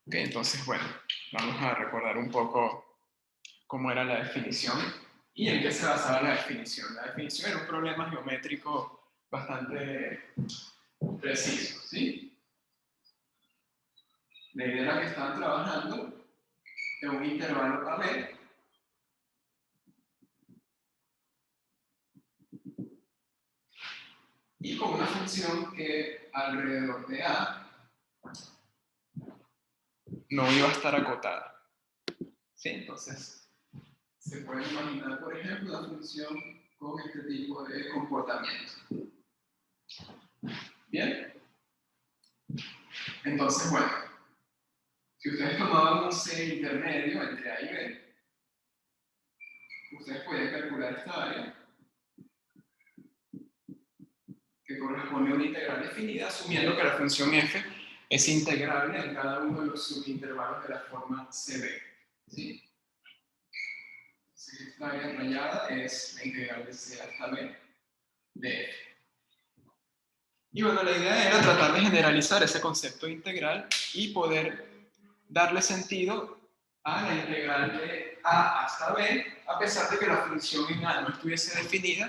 Ok, entonces, bueno, vamos a recordar un poco cómo era la definición y en qué se basaba la definición. La definición era un problema geométrico bastante preciso, ¿sí? La idea era que estaban trabajando en un intervalo AB y con una función que alrededor de A no iba a estar acotada. ¿Sí? Entonces, se puede imaginar, por ejemplo, la función con este tipo de comportamiento. ¿Bien? Entonces, bueno, si ustedes tomaban un C intermedio entre A y B, ustedes podían calcular esta área que corresponde a una integral definida, asumiendo que la función f es integrable en cada uno de los subintervalos de la forma CB. ¿Sí? Entonces, esta área rayada es la integral de C hasta B de f. Y bueno, la idea era tratar de generalizar ese concepto de integral y poder darle sentido a la integral de A hasta B, a pesar de que la función en A no estuviese definida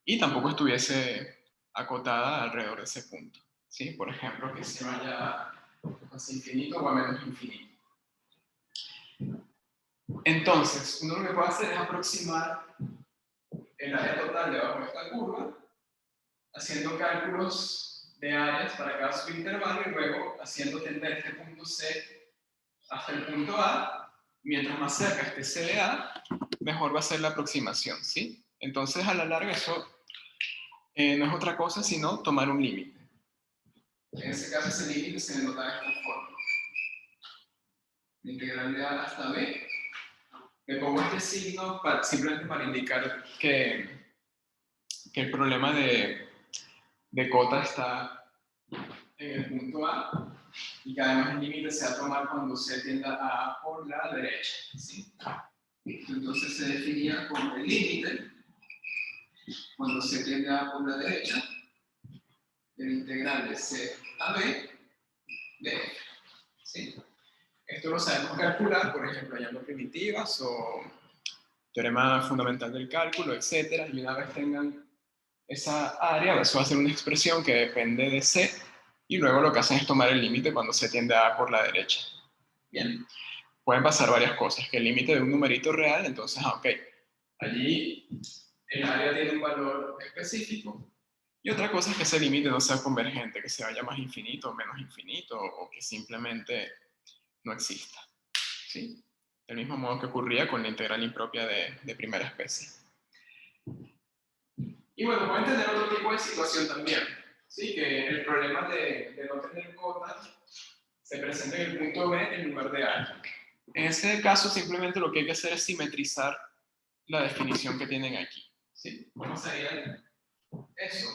y tampoco estuviese acotada alrededor de ese punto. ¿Sí? Por ejemplo, que se vaya hacia infinito o a menos infinito. Entonces, uno lo que puede hacer es aproximar el área total debajo de esta curva, haciendo cálculos de áreas para cada subintervalo y luego haciendo tender este punto C hasta el punto A. Mientras más cerca esté C de A, mejor va a ser la aproximación, ¿sí? Entonces, a la larga, eso no es otra cosa sino tomar un límite. En ese caso, ese límite se denota de esta forma. La integral de A hasta B. Le pongo este signo simplemente para indicar que el problema de cota está en el punto A y que además el límite se va a tomar cuando C tienda a A por la derecha, ¿sí? Entonces se definía como el límite cuando C tiende a A por la derecha de la integral de C a B de F, ¿sí? Esto lo sabemos calcular, por ejemplo, hallando primitivas o teorema fundamental del cálculo, etc. Y una vez tengan esa área, eso va a ser una expresión que depende de C, y luego lo que hacen es tomar el límite cuando C tiende a A por la derecha. Bien, pueden pasar varias cosas, que el límite de un numerito real, entonces, ok, allí el área tiene un valor específico, y otra cosa es que ese límite no sea convergente, que se vaya más infinito o menos infinito, o que simplemente no exista, ¿sí? Del mismo modo que ocurría con la integral impropia de primera especie. Y bueno, pueden tener otro tipo de situación también, ¿sí? Que el problema de no tener cotas se presenta en el punto B en lugar de A. En ese caso, simplemente lo que hay que hacer es simetrizar la definición que tienen aquí, ¿sí? ¿Cómo sería eso?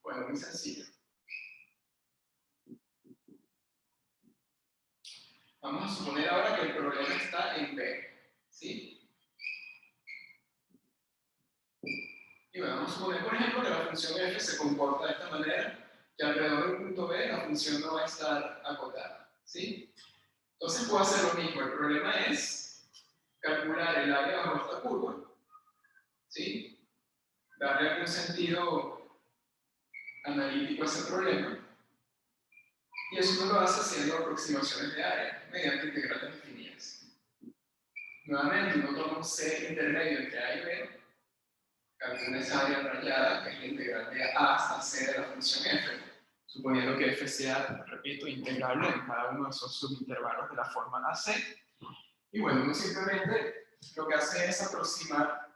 Bueno, muy sencillo. Vamos a suponer ahora que el problema está en B, ¿sí? Y bueno, vamos a suponer, por ejemplo, que la función f se comporta de esta manera, que alrededor del punto B la función no va a estar acotada, ¿sí? Entonces puedo hacer lo mismo. El problema es calcular el área bajo esta curva, ¿sí? Darle algún sentido analítico a ese problema. Y eso uno lo hace haciendo aproximaciones de área mediante integrales definidas. Nuevamente, uno toma un C intermedio entre A y B, calcula esa área rayada, que es la integral de A hasta C de la función f, suponiendo que f sea, repito, integrable en cada uno de esos subintervalos de la forma AC. Y bueno, uno simplemente lo que hace es aproximar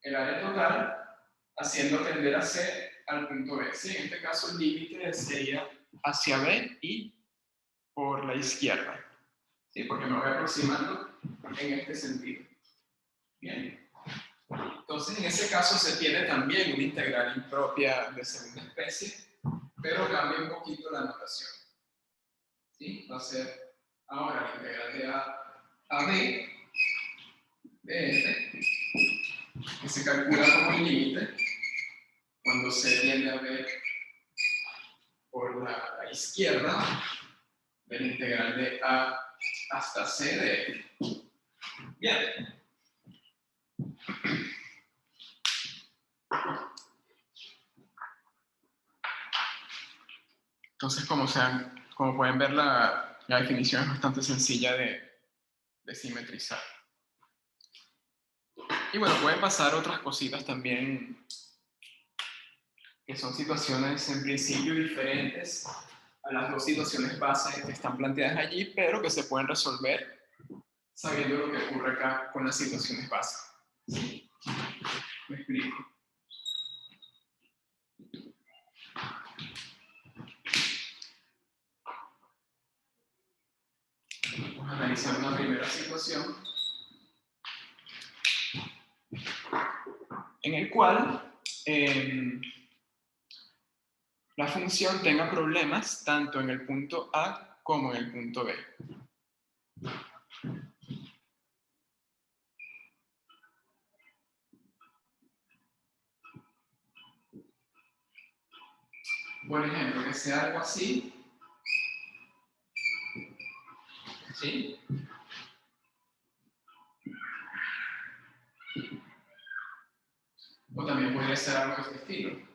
el área total haciendo tender a C al punto B. ¿Sí? En este caso, el límite sería hacia B y por la izquierda, ¿sí? Porque me voy aproximando en este sentido. Bien. Entonces, en ese caso se tiene también una integral impropia de segunda especie, pero cambia un poquito la notación. ¿Sí? Va a ser ahora la integral de A a B de F, que se calcula como el límite cuando se tiende a B por la izquierda de la integral de A hasta C de F. Bien. Entonces, como pueden ver, la definición es bastante sencilla de simetrizar. Y bueno, pueden pasar otras cositas también, que son situaciones en principio diferentes a las dos situaciones base que están planteadas allí, pero que se pueden resolver sabiendo lo que ocurre acá con las situaciones base. ¿Sí? Me explico. Vamos a analizar una primera situación en el cual la función tenga problemas tanto en el punto A como en el punto B. Por ejemplo, que sea algo así. ¿Sí? O también podría ser algo de este estilo.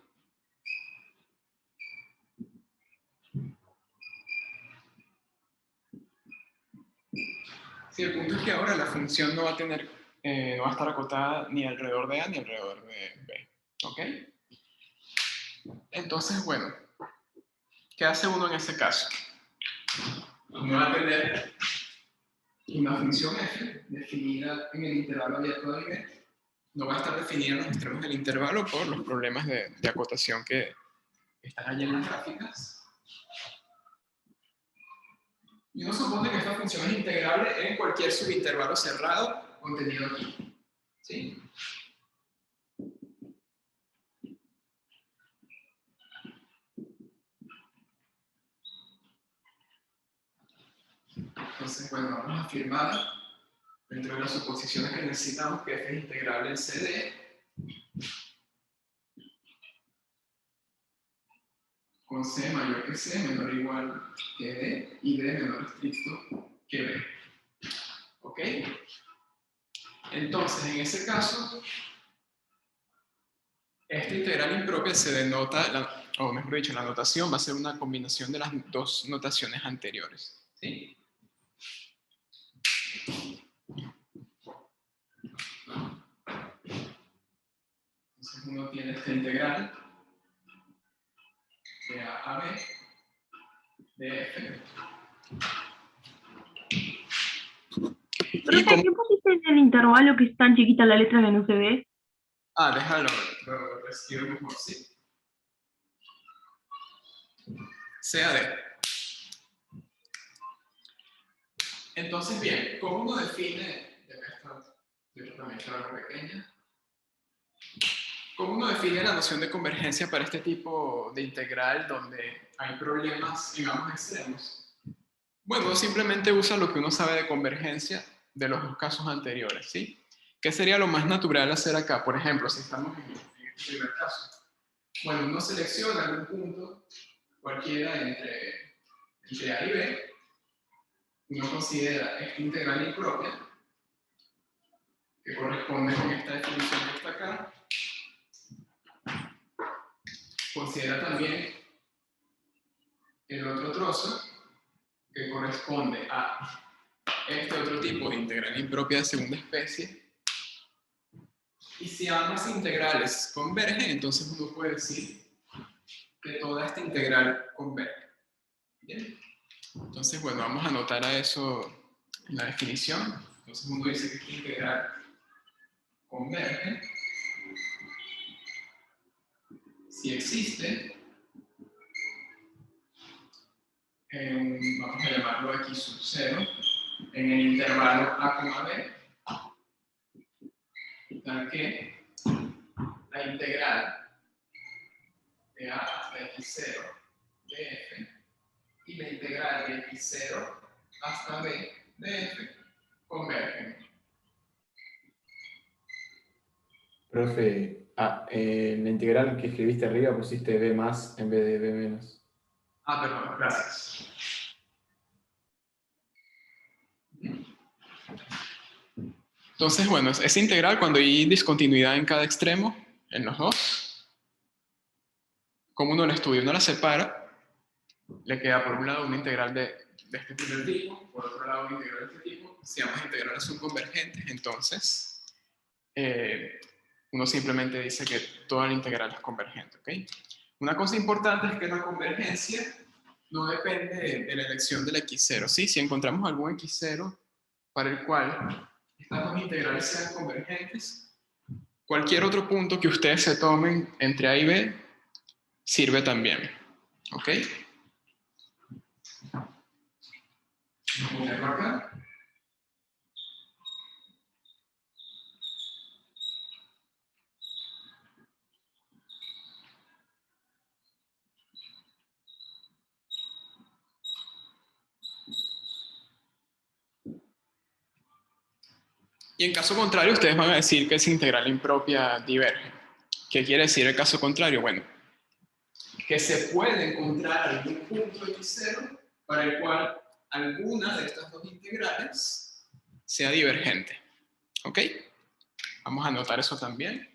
Sí, el punto es que ahora la función no va a estar acotada ni alrededor de A ni alrededor de B. ¿Ok? Entonces, bueno, ¿qué hace uno en ese caso? Uno va a tener una función f definida en el intervalo abierto de B. No va a estar definida en los extremos del intervalo por los problemas de acotación que están allí en las gráficas. Y uno supone que esta función es integrable en cualquier subintervalo cerrado contenido aquí. ¿Sí? Entonces, bueno, vamos a afirmar dentro de las suposiciones que necesitamos que f es integrable en CD con C mayor que C, menor o igual que D, y D menor estricto que B. ¿Ok? Entonces, en ese caso, esta integral impropia se denota, o mejor dicho, la notación va a ser una combinación de las dos notaciones anteriores. ¿Sí? Entonces uno tiene esta integral de A a B de F. Profe, ¿qué pusiste en el intervalo que es tan chiquita la letra que no se ve? Ah, déjalo, lo escribo mejor, sí. Sea D. Entonces, bien, ¿cómo uno define, yo también quiero algo pequeña, cómo uno define la noción de convergencia para este tipo de integral donde hay problemas en ambos extremos? Bueno, uno simplemente usa lo que uno sabe de convergencia de los dos casos anteriores, ¿sí? ¿Qué sería lo más natural hacer acá? Por ejemplo, si estamos en este primer caso. Bueno, uno selecciona algún punto, cualquiera entre A y B, uno considera esta integral impropia, que corresponde con esta definición que está acá. Considera también el otro trozo, que corresponde a este otro tipo de integral impropia de segunda especie. Y si ambas integrales convergen, entonces uno puede decir que toda esta integral converge. ¿Bien? Entonces, bueno, vamos a anotar a eso en la definición. Entonces uno dice que esta integral converge si existe, vamos a llamarlo x sub 0, en el intervalo a, b, tal que la integral de a hasta x0 de f y la integral de x0 hasta b de f convergen. Profe, en la integral que escribiste arriba pusiste b más en vez de b menos. Ah, perdón, gracias. Entonces, bueno, esa integral, cuando hay discontinuidad en cada extremo, en los dos, como uno la estudia, uno la separa, le queda por un lado una integral de este primer tipo, por otro lado una integral de este tipo. Si ambas integrales son convergentes, entonces uno simplemente dice que toda la integral es convergente, ¿ok? Una cosa importante es que la convergencia no depende de la elección del x0, ¿sí? Si encontramos algún x0 para el cual estas dos integrales sean convergentes, cualquier otro punto que ustedes se tomen entre A y B sirve también, ¿ok? Voy a acá. Y en caso contrario, ustedes van a decir que esa integral impropia diverge. ¿Qué quiere decir el caso contrario? Bueno, que se puede encontrar algún punto x0 para el cual alguna de estas dos integrales sea divergente. ¿Ok? Vamos a anotar eso también.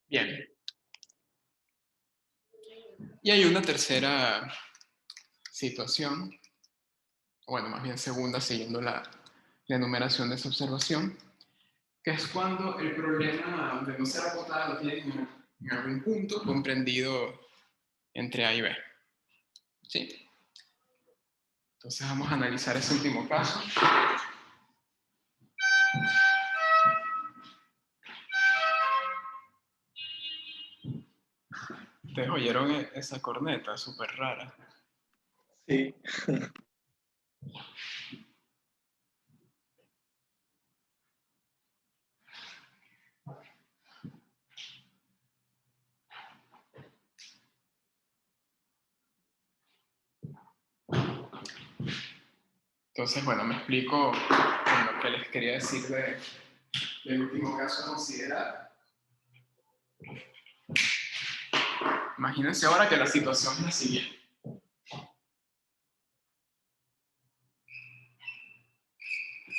Bien. Y hay una tercera situación, bueno, más bien segunda, siguiendo la enumeración de esa observación, que es cuando el problema de no ser acotada lo tiene en algún punto comprendido entre A y B. ¿Sí? Entonces vamos a analizar ese último caso. Ustedes oyeron esa corneta súper rara. Sí. Entonces, bueno, me explico en lo que les quería decir del último caso a considerar. Imagínense ahora que la situación es la siguiente.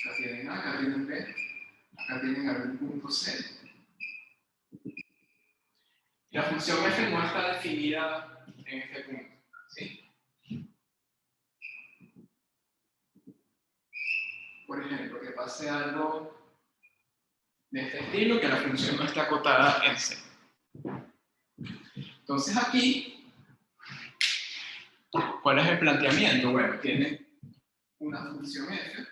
Acá tienen A, acá tienen B, acá tienen algún punto C. Y la función f no está definida en este punto, ¿sí? Por ejemplo, que pase algo de este estilo, que la función no está acotada en C. Entonces aquí, ¿cuál es el planteamiento? Bueno, tiene una función f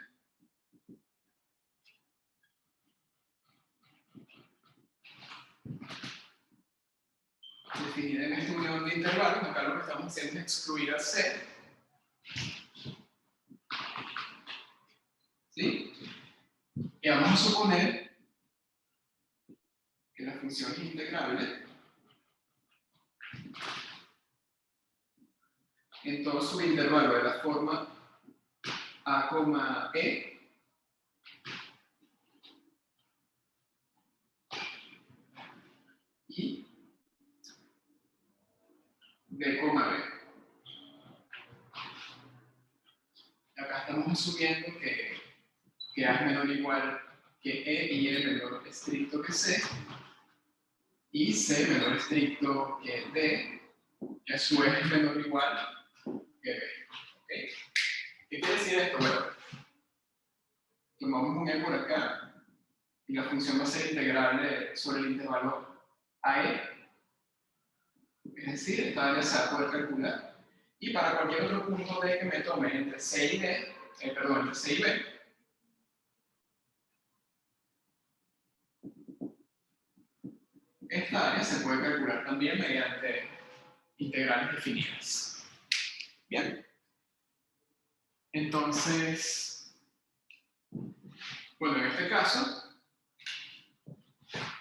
definida en esta unión de intervalos. Acá lo que estamos haciendo es excluir a C. ¿Sí? Y vamos a suponer que la función es integrable en todo su intervalo de la forma a, e y b, b. Acá estamos asumiendo que A es menor o igual que E y E menor estricto que C y C menor estricto que D, y a su vez es menor o igual que B. ¿Okay? ¿Qué quiere decir esto? Bueno, tomamos un E por acá y la función va a ser integrable sobre el intervalo AE, es decir, esta área se va a poder calcular. Y para cualquier otro punto D que me tome entre C y D, entre C y B, esta área se puede calcular también mediante integrales definidas. Bien. Entonces, bueno, en este caso,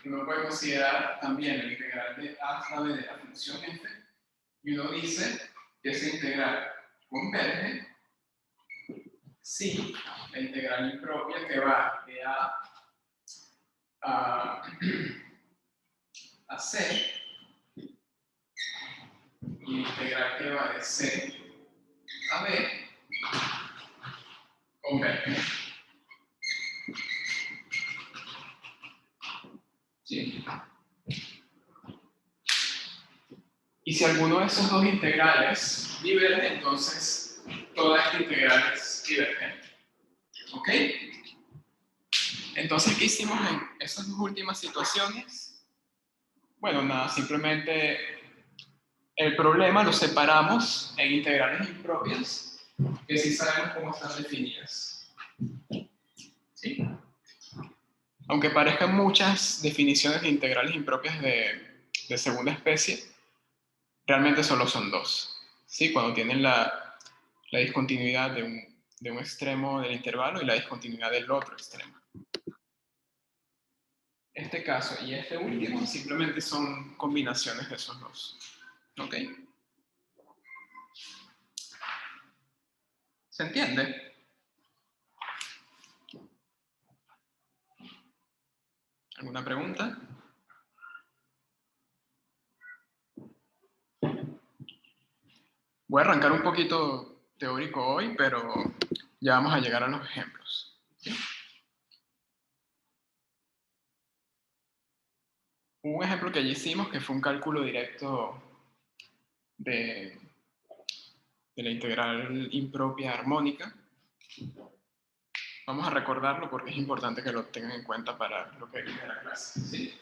uno puede considerar también el integral de a hasta b de la función f, y uno dice que esa integral converge si la integral impropia que va de a c y la integral que va de c a b convergen. ¿Sí? Y si alguno de esos dos integrales diverge, entonces toda esta integral es divergente. ¿Ok? Entonces, ¿qué hicimos en esas dos últimas situaciones? Bueno, nada, simplemente el problema lo separamos en integrales impropias, que sí sabemos cómo están definidas. ¿Sí? Aunque parezcan muchas definiciones de integrales impropias de segunda especie, realmente solo son dos. ¿Sí? Cuando tienen la discontinuidad de un extremo del intervalo y la discontinuidad del otro extremo. Este caso y este último simplemente son combinaciones de esos dos. ¿Ok? ¿Se entiende? ¿Alguna pregunta? Voy a arrancar un poquito teórico hoy, pero ya vamos a llegar a los ejemplos. ¿Sí? Un ejemplo que ya hicimos, que fue un cálculo directo de la integral impropia armónica. Vamos a recordarlo porque es importante que lo tengan en cuenta para lo que viene de la clase. ¿Sí?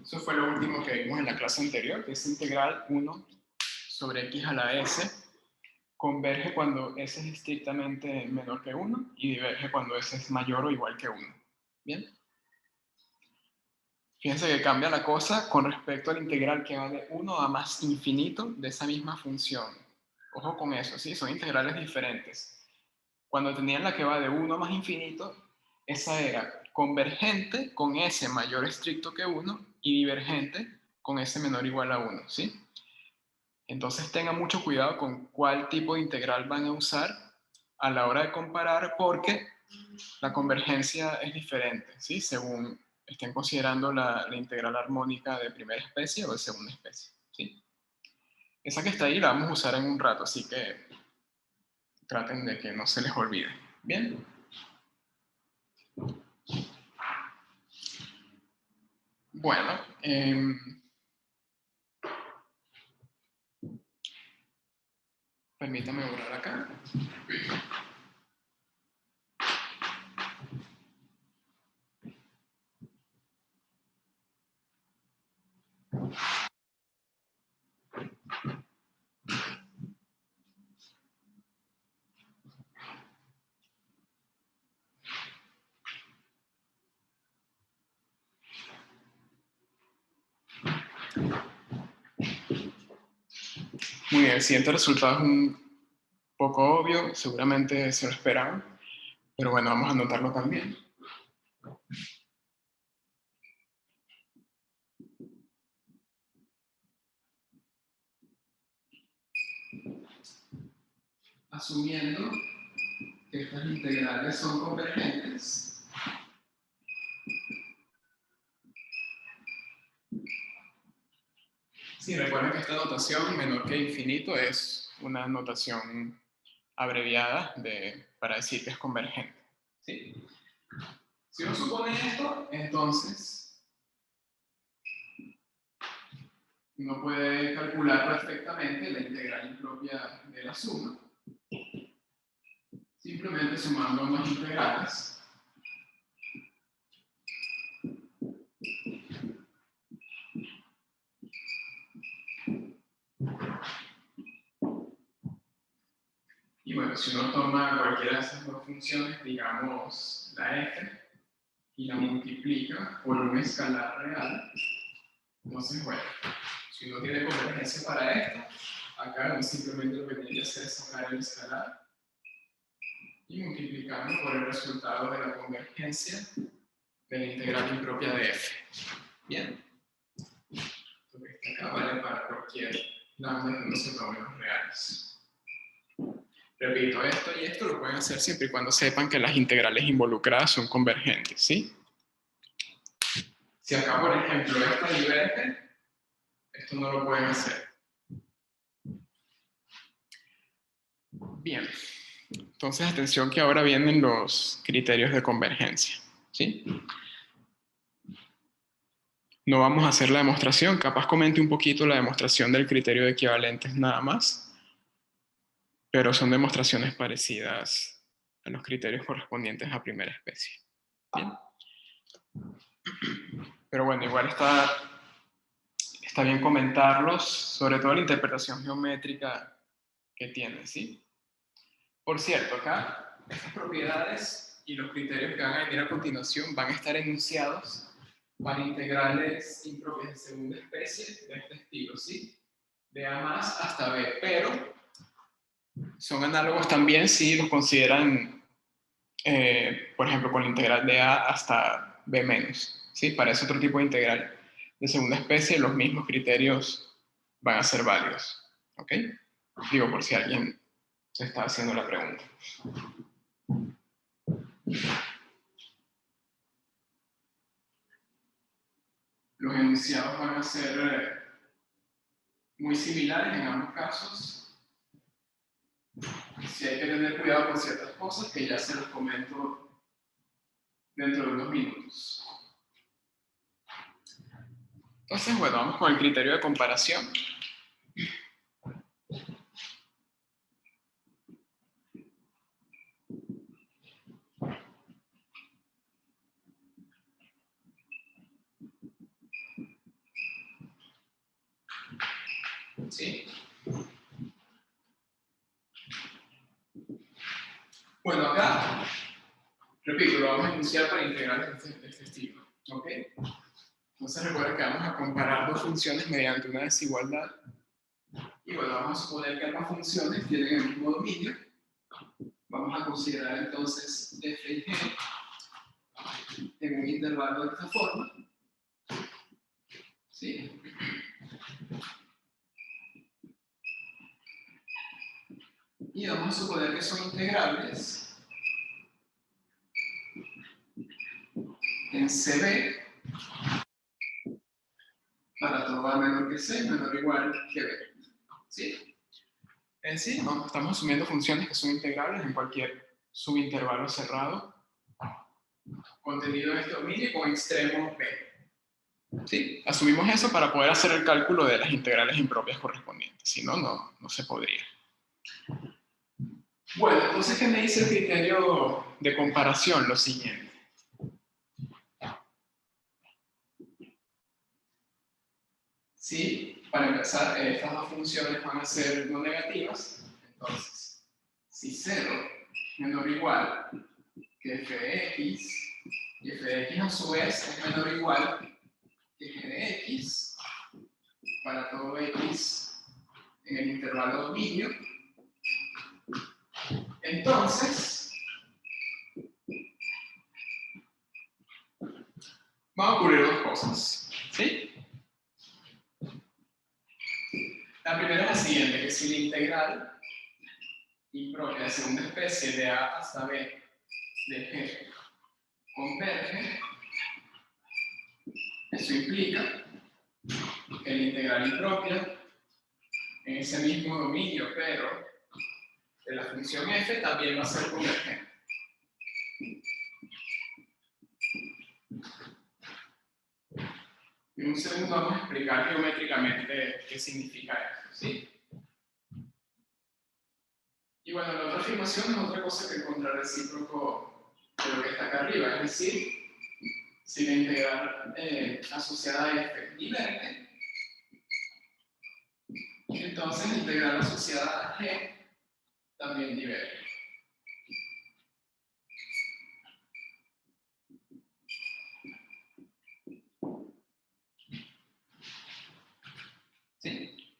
Eso fue lo último que vimos en la clase anterior, que es integral 1 sobre x a la s, converge cuando s es estrictamente menor que 1 y diverge cuando s es mayor o igual que 1. ¿Bien? Fíjense que cambia la cosa con respecto al integral que va de 1 a más infinito de esa misma función. Ojo con eso, ¿sí? Son integrales diferentes. Cuando tenían la que va de 1 a más infinito, esa era convergente con s mayor estricto que 1 y divergente con s menor o igual a 1, ¿sí? Entonces tengan mucho cuidado con cuál tipo de integral van a usar a la hora de comparar, porque la convergencia es diferente, ¿sí? Según estén considerando la integral armónica de primera especie o de segunda especie, ¿sí? Esa que está ahí la vamos a usar en un rato, así que traten de que no se les olvide. ¿Bien? Bueno, permítame borrar acá. Muy bien, el siguiente resultado es un poco obvio, seguramente se lo esperaban, pero bueno, vamos a anotarlo también. Asumiendo que estas integrales son convergentes, sí, recuerden que esta notación menor que infinito es una notación abreviada para decir que es convergente. ¿Sí? Si uno supone esto, entonces uno puede calcular perfectamente la integral impropia de la suma, simplemente sumando ambas integrales. Y bueno, si uno toma cualquiera de esas dos funciones, digamos la f, y la multiplica por un escalar real, entonces bueno, si uno tiene convergencia para esto, acá uno simplemente lo que tiene que hacer es sacar el escalar y multiplicarlo por el resultado de la convergencia de la integral impropia de f. Bien. Lo que está acá vale para cualquier lambda que no se tome los reales. Repito, esto y esto lo pueden hacer siempre y cuando sepan que las integrales involucradas son convergentes, ¿sí? Si acá, por ejemplo, esto diverge, esto no lo pueden hacer. Bien. Entonces, atención que ahora vienen los criterios de convergencia, ¿sí? No vamos a hacer la demostración, capaz comente un poquito la demostración del criterio de equivalentes nada más, pero son demostraciones parecidas a los criterios correspondientes a primera especie. Bien. Pero bueno, igual está bien comentarlos, sobre todo la interpretación geométrica que tienen, ¿sí? Por cierto, acá estas propiedades y los criterios que van a venir a continuación van a estar enunciados para integrales impropias de segunda especie de este estilo, ¿sí? De A más hasta B, pero son análogos también si los consideran, por ejemplo, con la integral de A hasta B menos, ¿sí? Para ese otro tipo de integral de segunda especie, los mismos criterios van a ser válidos, ¿ok? Digo, por si alguien se está haciendo la pregunta. Los enunciados van a ser muy similares en ambos casos. Sí hay que tener cuidado con ciertas cosas que ya se los comento dentro de unos minutos. Entonces, bueno, vamos con el criterio de comparación. ¿Sí? Bueno, acá, repito, lo vamos a iniciar para integrales de este estilo. ¿Ok? Entonces recuerda que vamos a comparar dos funciones mediante una desigualdad. Y bueno, vamos a suponer que ambas funciones tienen el mismo dominio. Vamos a considerar entonces f y g en un intervalo de esta forma. ¿Sí? Y vamos a suponer que son integrables en CB para todo A menor que C, menor o igual que B. ¿Sí? En sí, no, estamos asumiendo funciones que son integrables en cualquier subintervalo cerrado contenido en este dominio con extremo B. ¿Sí? Asumimos eso para poder hacer el cálculo de las integrales impropias correspondientes. Si no, no se podría. Bueno, entonces, ¿qué me dice el criterio de comparación? Lo siguiente. Sí, para empezar, estas dos funciones van a ser no negativas. Entonces, si 0 menor o igual que f de x, y f de x a su vez es menor o igual que g de x, para todo x en el intervalo dominio, entonces van a ocurrir dos cosas, ¿sí? La primera es la siguiente, que si la integral impropia de segunda especie de A hasta B de G converge, eso implica que la integral impropia en ese mismo dominio, pero de la función f también va a ser convergente. En un segundo vamos a explicar geométricamente qué significa esto, ¿sí? Y bueno, la otra afirmación es otra cosa que encontrar recíproco de lo que está acá arriba, es decir, si la integral asociada a f diverge, entonces la integral asociada a g también diverge. ¿Sí?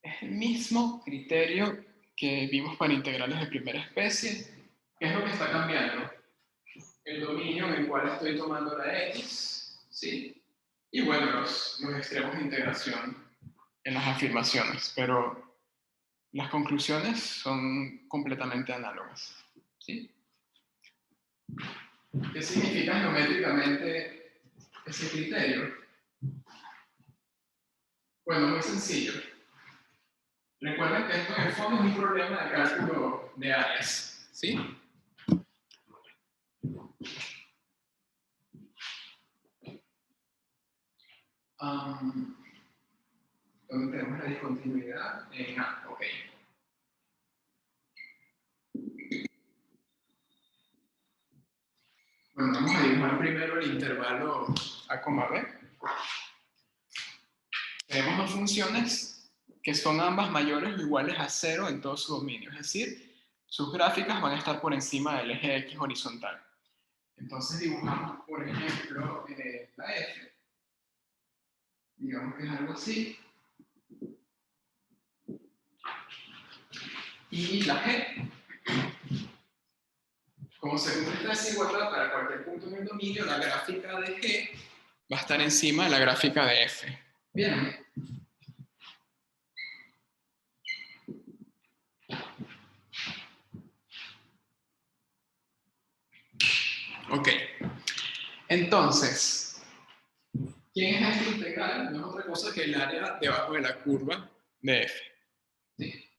Es el mismo criterio que vimos para integrales de primera especie. ¿Qué es lo que está cambiando? El dominio en el cual estoy tomando la x, ¿sí? Y bueno, los extremos de integración en las afirmaciones, pero las conclusiones son completamente análogas, ¿sí? ¿Qué significa geométricamente ese criterio? Bueno, muy sencillo. Recuerden que esto en el fondo es un problema de cálculo de áreas, ¿sí? ¿Dónde tenemos la discontinuidad? En A, ok. Bueno, vamos a dibujar primero el intervalo A, B. Tenemos dos funciones que son ambas mayores o iguales a 0 en todo su dominio, es decir, sus gráficas van a estar por encima del eje X horizontal. Entonces dibujamos, por ejemplo, la F. Digamos que es algo así. Y la G. Como se cumple esta desigualdad para cualquier punto en el dominio, la gráfica de G va a estar encima de la gráfica de F. Bien. Ok. Entonces, ¿quién es este integral? No es otra cosa que el área debajo de la curva de F. ¿Sí?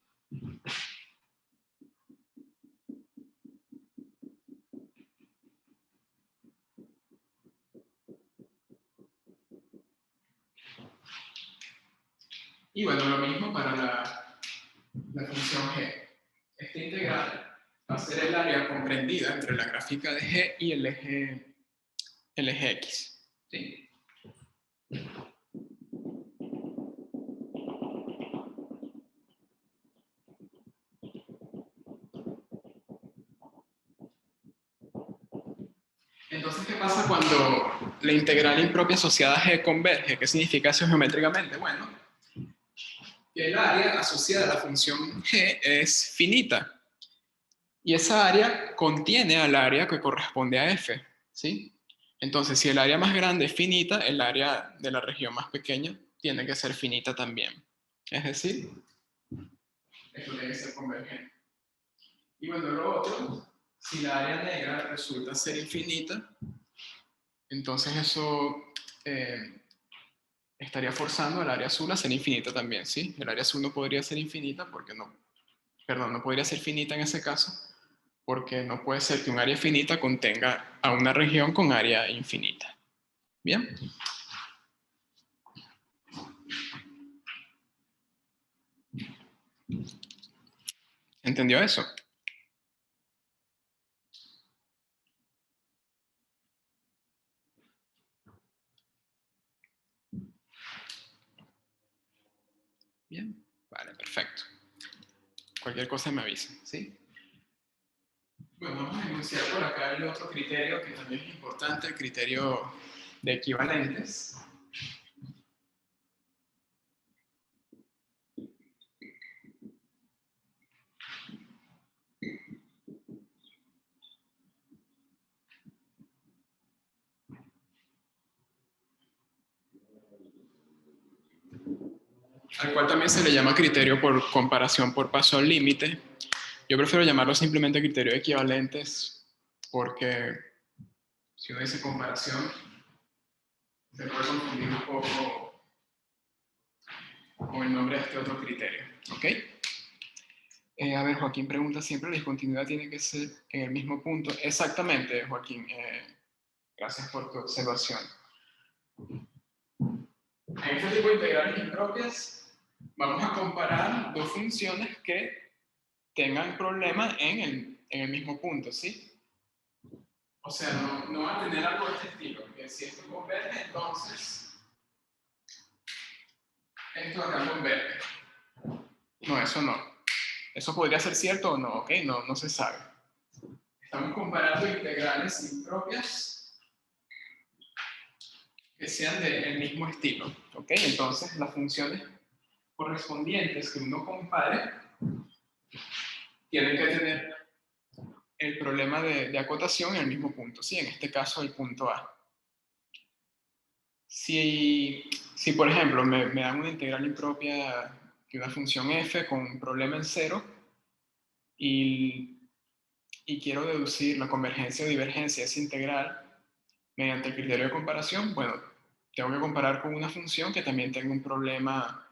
Y bueno, lo mismo para la función g. Este integral va a ser el área comprendida entre la gráfica de g y el eje x. ¿Sí? Entonces, ¿qué pasa cuando la integral impropia asociada a g converge? ¿Qué significa eso geométricamente? Bueno, que el área asociada a la función g es finita. Y esa área contiene al área que corresponde a f, ¿sí? Entonces, si el área más grande es finita, el área de la región más pequeña tiene que ser finita también. Es decir, esto tiene que ser convergente. Y bueno, lo otro, si la área negra resulta ser infinita, entonces eso estaría forzando al área azul a ser infinita también, ¿sí? El área azul no podría ser infinita porque no podría ser finita en ese caso, porque no puede ser que un área finita contenga a una región con área infinita. ¿Bien? ¿Entendió eso? Bien, vale, perfecto. Cualquier cosa me avisa, ¿sí? Bueno, vamos a enunciar por acá el otro criterio que también es importante, el criterio de equivalentes. Al cual también se le llama criterio por comparación por paso al límite. Yo prefiero llamarlo simplemente criterio de equivalentes porque si uno dice comparación se puede confundir un poco con el nombre de este otro criterio. ¿Ok? A ver, Joaquín pregunta siempre, la discontinuidad tiene que ser en el mismo punto. Exactamente, Joaquín. Gracias por tu observación. En este tipo de integrales impropias, vamos a comparar dos funciones que tengan problemas en el mismo punto, ¿sí? O sea, no va a tener algo de este estilo, que si esto converge, entonces esto acá converge. No, eso no. Eso podría ser cierto o no, ¿ok? No se sabe. Estamos comparando integrales impropias que sean del mismo estilo, ¿ok? Entonces, las funciones correspondientes que uno compare tienen que tener el problema de acotación en el mismo punto, ¿sí? En este caso, el punto A. Si por ejemplo, me dan una integral impropia de una función f con un problema en cero y quiero deducir la convergencia o divergencia de esa integral mediante el criterio de comparación, bueno, tengo que comparar con una función que también tenga un problema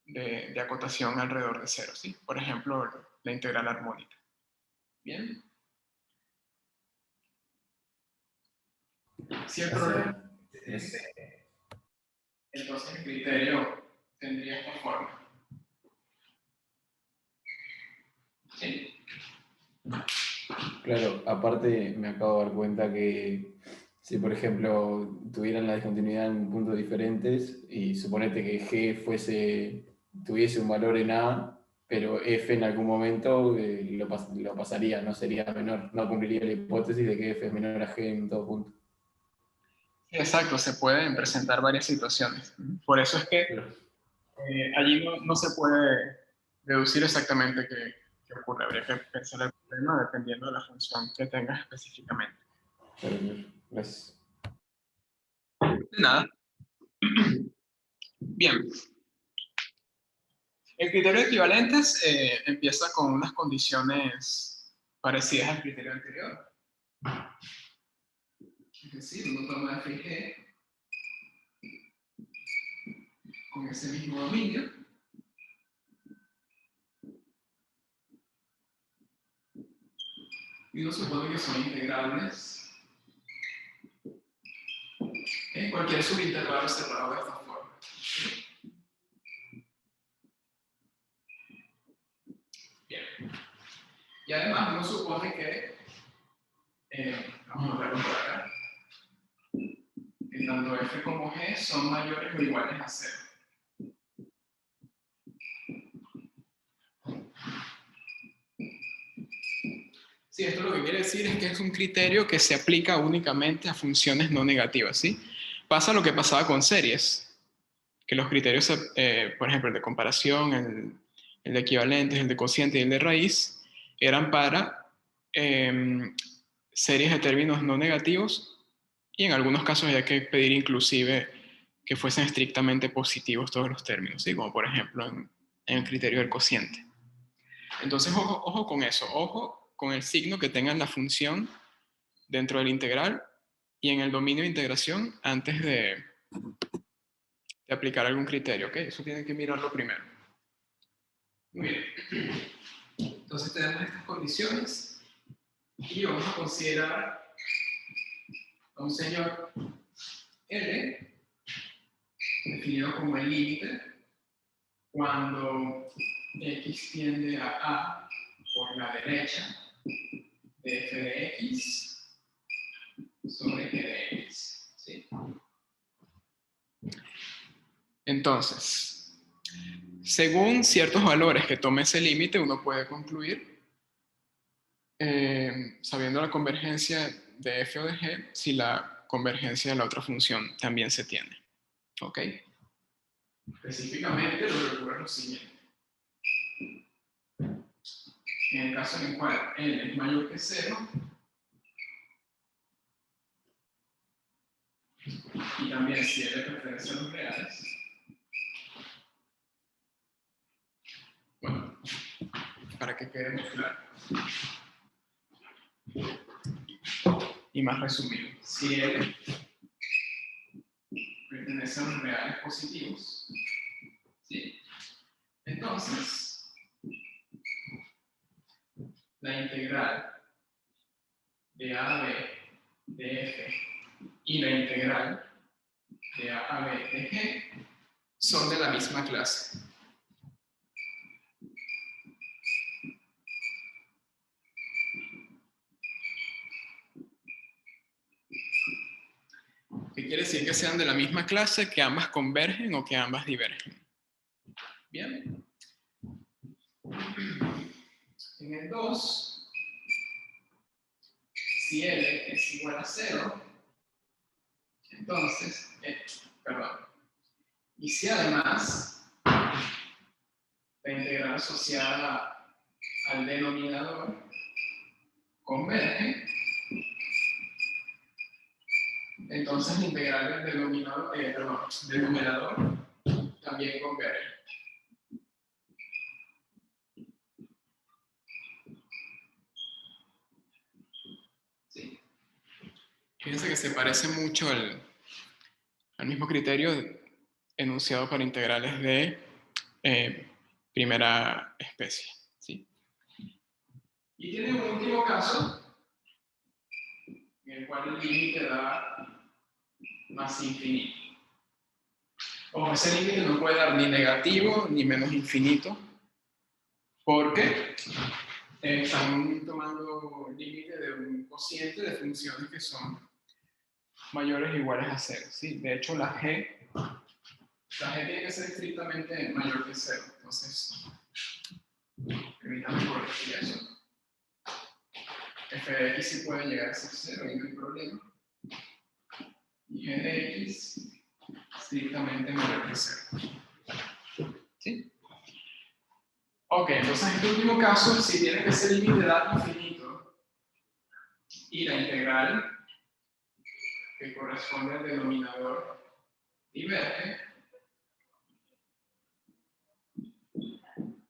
de acotación alrededor de cero, ¿sí? Por ejemplo, la integral armónica. ¿Bien? Si el problema es este, entonces el criterio tendría esta forma. ¿Sí? Claro, aparte me acabo de dar cuenta que si, por ejemplo, tuvieran la discontinuidad en puntos diferentes y suponete que G tuviese un valor en A, pero F en algún momento lo pasaría, no sería menor, no cumpliría la hipótesis de que F es menor a G en todo punto. Exacto, se pueden presentar varias situaciones. Por eso es que Claro. allí no se puede deducir exactamente qué ocurre. Habría que pensar el problema dependiendo de la función que tengas específicamente. Claro. Gracias. De nada. Bien. El criterio de equivalentes empieza con unas condiciones parecidas al criterio anterior. Es decir, uno toma f y g con ese mismo dominio. Y uno supone que son integrables en cualquier subintervalo cerrado de esta forma. Bien. Y además uno supone que, vamos a notarlo por acá, que tanto f como g son mayores o iguales a 0. Sí, esto lo que quiere decir es que es un criterio que se aplica únicamente a funciones no negativas, ¿sí? Pasa lo que pasaba con series, que los criterios, por ejemplo, el de comparación, el de equivalentes, el de cociente y el de raíz, eran para series de términos no negativos y en algunos casos había que pedir inclusive que fuesen estrictamente positivos todos los términos, ¿sí? Como por ejemplo en el criterio del cociente. Entonces, ojo con eso, ojo con el signo que tenga la función dentro del integral y en el dominio de integración antes de aplicar algún criterio, ¿ok? Eso tienen que mirarlo primero. Muy bien. Entonces tenemos estas condiciones y vamos a considerar a un señor L definido como el límite cuando x tiende a A por la derecha de f de x sobre g de x. ¿Sí? Entonces, según ciertos valores que tome ese límite, uno puede concluir, sabiendo la convergencia de f o de g, si la convergencia de la otra función también se tiene. ¿Ok? Específicamente lo que ocurre es lo siguiente. En el caso en el cual L es mayor que 0, y también si L pertenece a los reales, bueno, para que quede muy claro y más resumido, si L pertenece a los reales positivos, ¿sí? Entonces, la integral de A a B de f y la integral de A a B de G son de la misma clase. ¿Qué quiere decir que sean de la misma clase, que ambas convergen o que ambas divergen? Bien. En el 2, si L es igual a 0, entonces, perdón, y si además la integral asociada al denominador converge, entonces la integral del numerador también converge. ¿Sí? Fíjense que se parece mucho al mismo criterio enunciado para integrales de primera especie. ¿Sí? Y tiene un último caso en el cual el límite da más infinito. Ojo, ese límite no puede dar ni negativo ni menos infinito, porque están tomando el límite de un cociente de funciones que son mayores o iguales a 0. ¿Sí? De hecho, la G tiene que ser estrictamente mayor que 0. Entonces, permítanme corregir eso. F de X sí puede llegar a ser 0 y no hay problema. Y G de X estrictamente mayor que 0. ¿Sí? Ok, entonces en este último caso, si tiene que ser límite de edad infinito y la integral que corresponde al denominador diverge,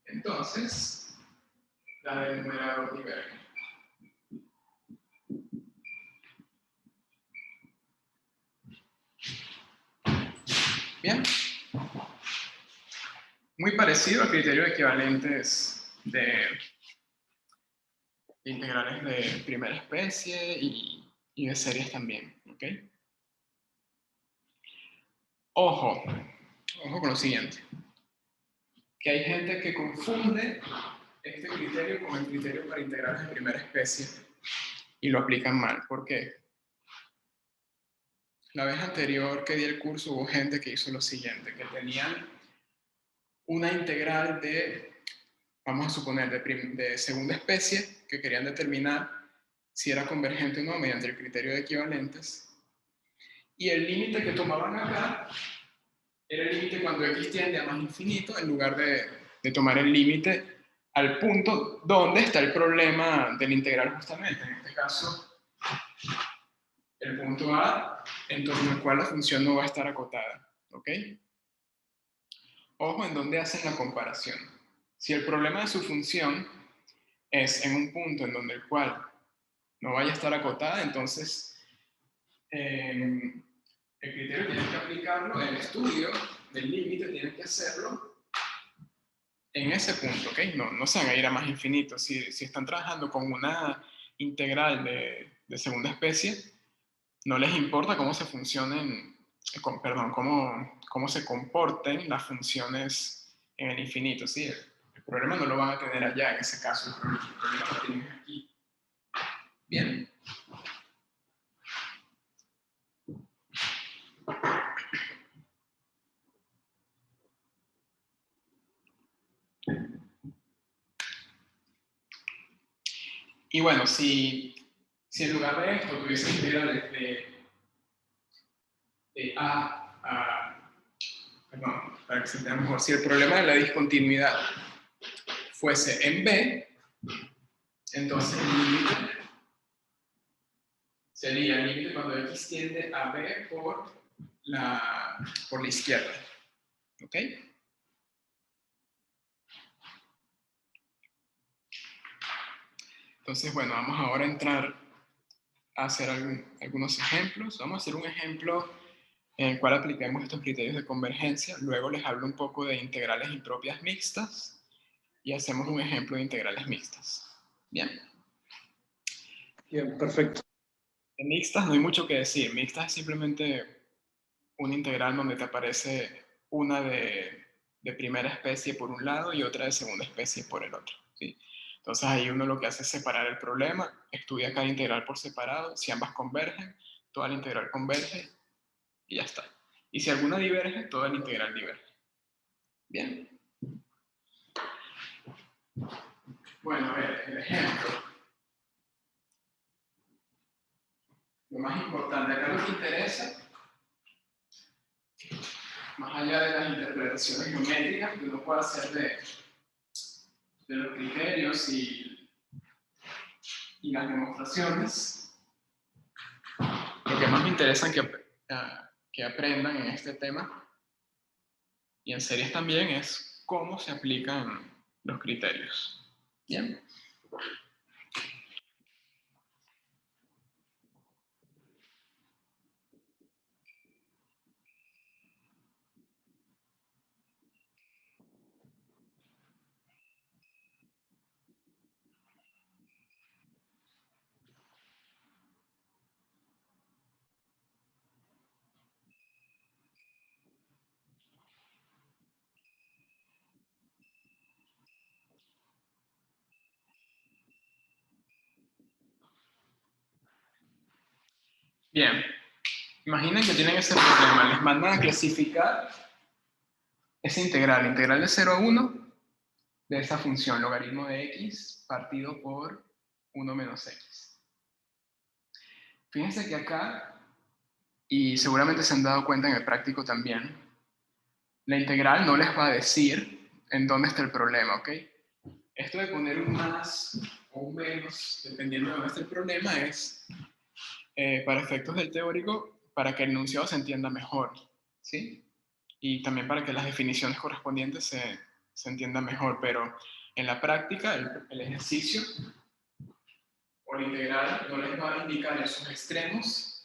entonces la del numerador diverge. Bien. Muy parecido al criterio de equivalentes de integrales de primera especie y de series también. ¿Ok? Ojo con lo siguiente. Que hay gente que confunde este criterio con el criterio para integrales de primera especie y lo aplican mal. ¿Por qué? La vez anterior que di el curso hubo gente que hizo lo siguiente, que tenían una integral de, vamos a suponer, de segunda especie, que querían determinar si era convergente o no mediante el criterio de equivalentes, y el límite que tomaban acá era el límite cuando x tiende a más infinito, en lugar de tomar el límite al punto donde está el problema del integral justamente, en este caso, el punto A, en torno al cual la función no va a estar acotada. ¿Ok? Ojo en dónde hacen la comparación. Si el problema de su función es en un punto en donde el cual no vaya a estar acotada, entonces el criterio tiene que aplicarlo, el estudio del límite tiene que hacerlo en ese punto, ¿ok? No se van a ir a más infinito. Si están trabajando con una integral de segunda especie, no les importa cómo se funcionen, cómo se comporten las funciones en el infinito, ¿sí? El problema no lo van a tener allá en ese caso, el problema lo tienen aquí. Bien. Y bueno, si en lugar de esto tuviese integrales de A a, perdón, para que se entienda mejor, si el problema de la discontinuidad fuese en B, entonces el límite sería el límite cuando X tiende a B por la izquierda. ¿Ok? Entonces, bueno, vamos ahora a entrar a hacer algunos ejemplos. Vamos a hacer un ejemplo en el cual apliquemos estos criterios de convergencia. Luego les hablo un poco de integrales impropias mixtas y hacemos un ejemplo de integrales mixtas. Bien. Bien, perfecto. De mixtas no hay mucho que decir. Mixtas es simplemente una integral donde te aparece una de primera especie por un lado y otra de segunda especie por el otro, ¿sí? Entonces ahí uno lo que hace es separar el problema, estudia cada integral por separado, si ambas convergen, toda la integral converge y ya está. Y si alguna diverge, toda la integral diverge. Bien. Bueno, a ver, el ejemplo. Lo más importante, acá lo que interesa, más allá de las interpretaciones geométricas que uno puede hacer de los criterios y las demostraciones, lo que más me interesa que aprendan en este tema y en series también es cómo se aplican los criterios. Bien. Bien. Imaginen que tienen ese problema, les mandan a clasificar esa integral, la integral de 0 a 1 de esa función, logaritmo de x partido por 1 menos x. Fíjense que acá, y seguramente se han dado cuenta en el práctico también, la integral no les va a decir en dónde está el problema, ¿ok? Esto de poner un más o un menos, dependiendo de dónde está el problema, es para efectos del teórico, para que el enunciado se entienda mejor, ¿sí? Y también para que las definiciones correspondientes se entiendan mejor, pero en la práctica el ejercicio o la integral no les va a indicar en sus extremos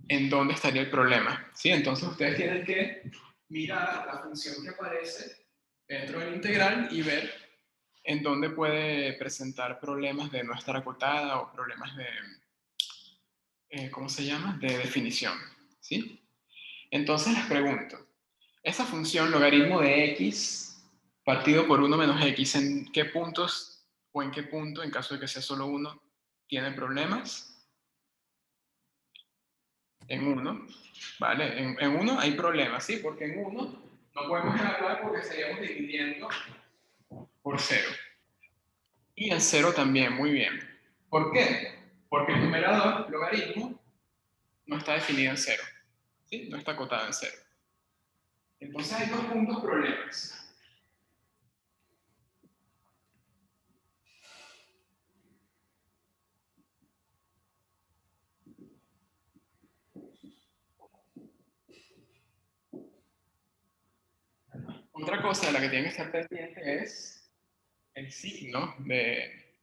en dónde estaría el problema, ¿sí? Entonces ustedes tienen que mirar la función que aparece dentro de la integral y ver en dónde puede presentar problemas de no estar acotada o problemas de, ¿cómo se llama?, de definición, ¿sí? Entonces les pregunto, esa función logaritmo de x partido por 1 menos x, ¿en qué puntos o en qué punto, en caso de que sea solo uno, tiene problemas? En 1, ¿vale? En 1 hay problemas, ¿sí? Porque en 1 no podemos evaluar porque estaríamos dividiendo por 0. Y en 0 también, muy bien. ¿Por qué? Porque el numerador, logaritmo, no está definido en 0, ¿sí? No está acotado en 0. Entonces hay dos puntos problemas. Otra cosa de la que tienen que estar pendiente es el signo de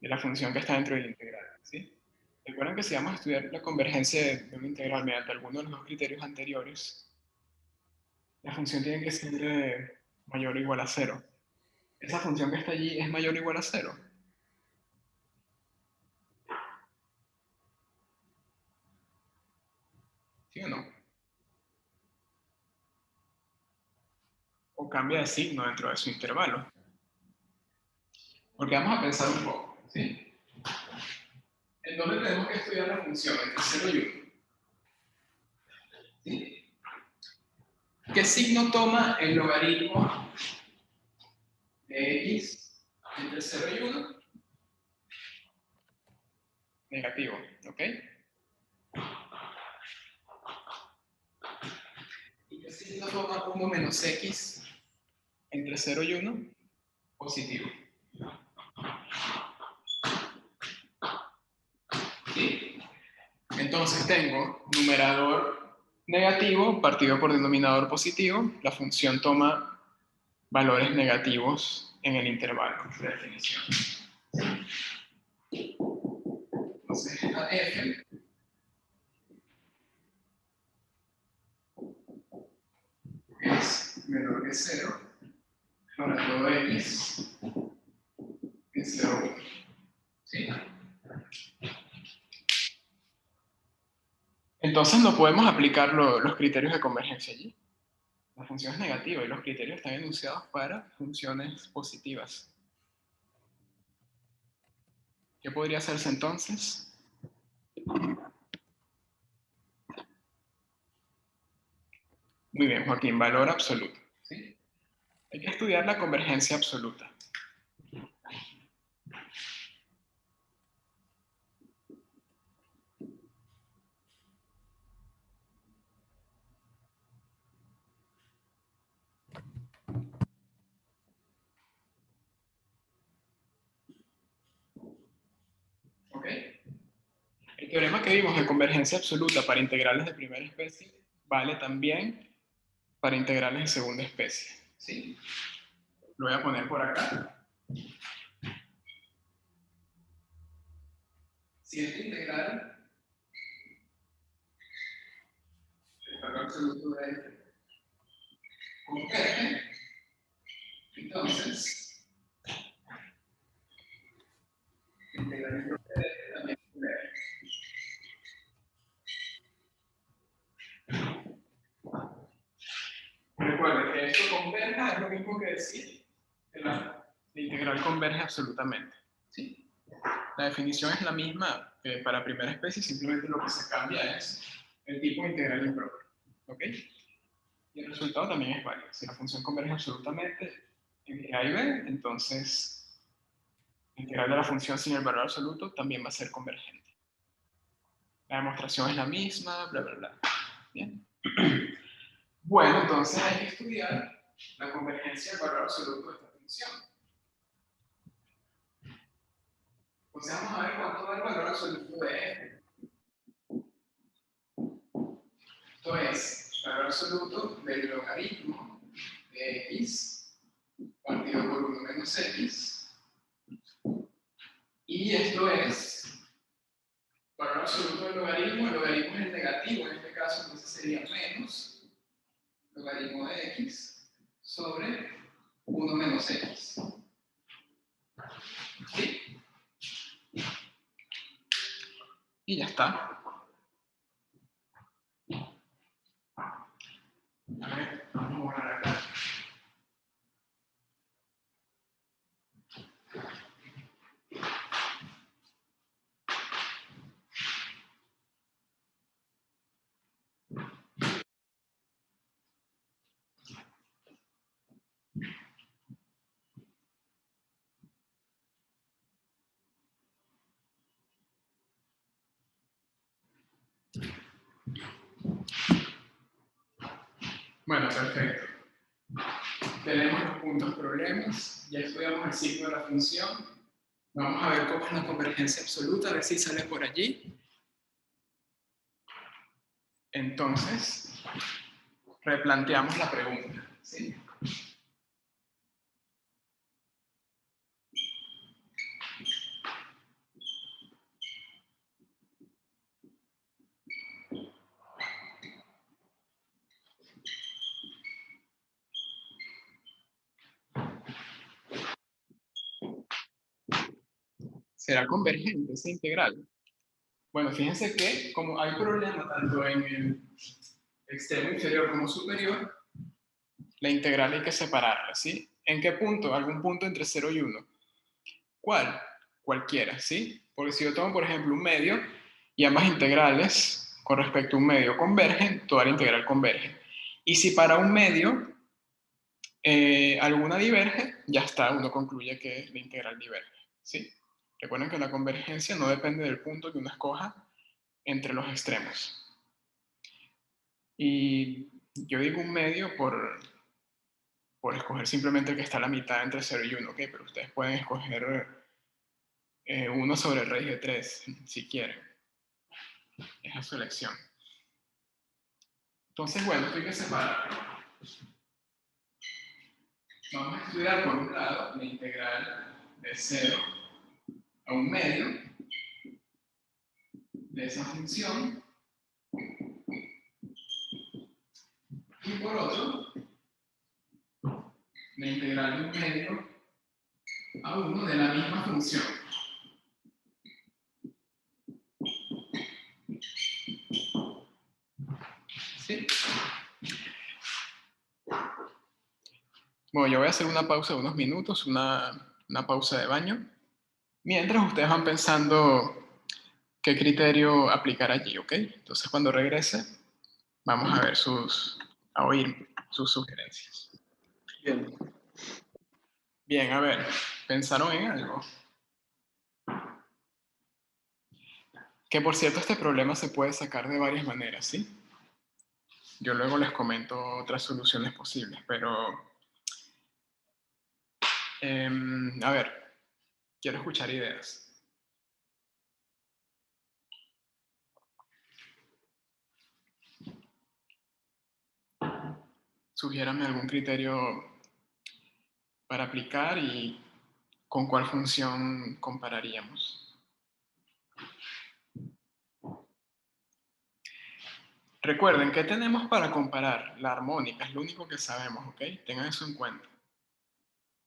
la función que está dentro de la integral, ¿sí? Recuerden que si vamos a estudiar la convergencia de una integral mediante alguno de los dos criterios anteriores, la función tiene que ser mayor o igual a 0. ¿Esa función que está allí es mayor o igual a 0? ¿Sí o no? O cambia de signo dentro de su intervalo. Porque vamos a pensar un poco, ¿sí? ¿En dónde tenemos que estudiar la función? Entre 0 y 1. ¿Sí? ¿Qué signo toma el logaritmo de x entre 0 y 1? Negativo, ¿ok? ¿Y qué signo toma 1 menos x entre 0 y 1? Positivo. ¿Sí? Entonces tengo numerador negativo partido por denominador positivo. La función toma valores negativos en el intervalo de definición. Entonces esta f es menor que 0 para todo x en 0, 1. ¿Sí? Entonces Entonces no podemos aplicar los criterios de convergencia allí. La función es negativa y los criterios están enunciados para funciones positivas. ¿Qué podría hacerse entonces? Muy bien, Joaquín, valor absoluto. ¿Sí? Hay que estudiar la convergencia absoluta. ¿Ok? El teorema que vimos de convergencia absoluta para integrales de primera especie vale también para integrales de segunda especie. ¿Sí? Lo voy a poner por acá. Si esta integral el valor absoluto de este converge, entonces la integral de este también converge. Recuerden que esto converja es lo mismo que decir que la integral converge absolutamente. ¿Sí? La definición es la misma que para primera especie, simplemente lo que se cambia es el tipo de integral impropio. ¿Ok? Y el resultado también es válido. Si la función converge absolutamente en A y B, entonces la integral de la función sin el valor absoluto también va a ser convergente. La demostración es la misma, bla, bla, bla. Bien. Bueno, entonces hay que estudiar la convergencia del valor absoluto de esta función. Entonces vamos a ver cuánto da el valor absoluto de f. Esto es el valor absoluto del logaritmo de x partido por 1 menos x. Y esto es valor absoluto del logaritmo. El logaritmo es el negativo en este caso, entonces sería menos logaritmo de x sobre 1 menos x. ¿Sí? Y ya está. A ver, vamos a borrar acá. Bueno, perfecto. Tenemos los puntos problemas, ya estudiamos el ciclo de la función. Vamos a ver cómo es la convergencia absoluta, a ver si sale por allí. Entonces, replanteamos la pregunta. ¿Sí? ¿Será convergente esa integral? Bueno, fíjense que como hay problema tanto en el extremo inferior como superior, la integral hay que separarla, ¿sí? ¿En qué punto? Algún punto entre 0 y 1. ¿Cuál? Cualquiera, ¿sí? Porque si yo tomo, por ejemplo, un medio y ambas integrales con respecto a un medio convergen, toda la integral converge. Y si para un medio alguna diverge, ya está, uno concluye que la integral diverge, ¿sí? Recuerden que la convergencia no depende del punto que uno escoja entre los extremos. Y yo digo un medio por escoger simplemente el que está a la mitad entre 0 y 1, ¿ok? Pero ustedes pueden escoger 1 sobre raíz de 3, si quieren. Es a su elección. Entonces, bueno, esto hay que separar. Vamos a estudiar por un lado la integral de 0 a un medio de esa función. Y por otro, la integral de un medio a 1 de la misma función. ¿Sí? Bueno, yo voy a hacer una pausa de unos minutos, una pausa de baño, mientras ustedes van pensando qué criterio aplicar allí, ¿ok? Entonces, cuando regrese, vamos a ver a oír sus sugerencias. Bien. Bien, a ver, ¿pensaron en algo? Que por cierto, este problema se puede sacar de varias maneras, ¿sí? Yo luego les comento otras soluciones posibles, pero... a ver, quiero escuchar ideas. Sugiérame algún criterio para aplicar y con cuál función compararíamos. Recuerden, ¿qué tenemos para comparar? La armónica es lo único que sabemos, ¿ok? Tengan eso en cuenta.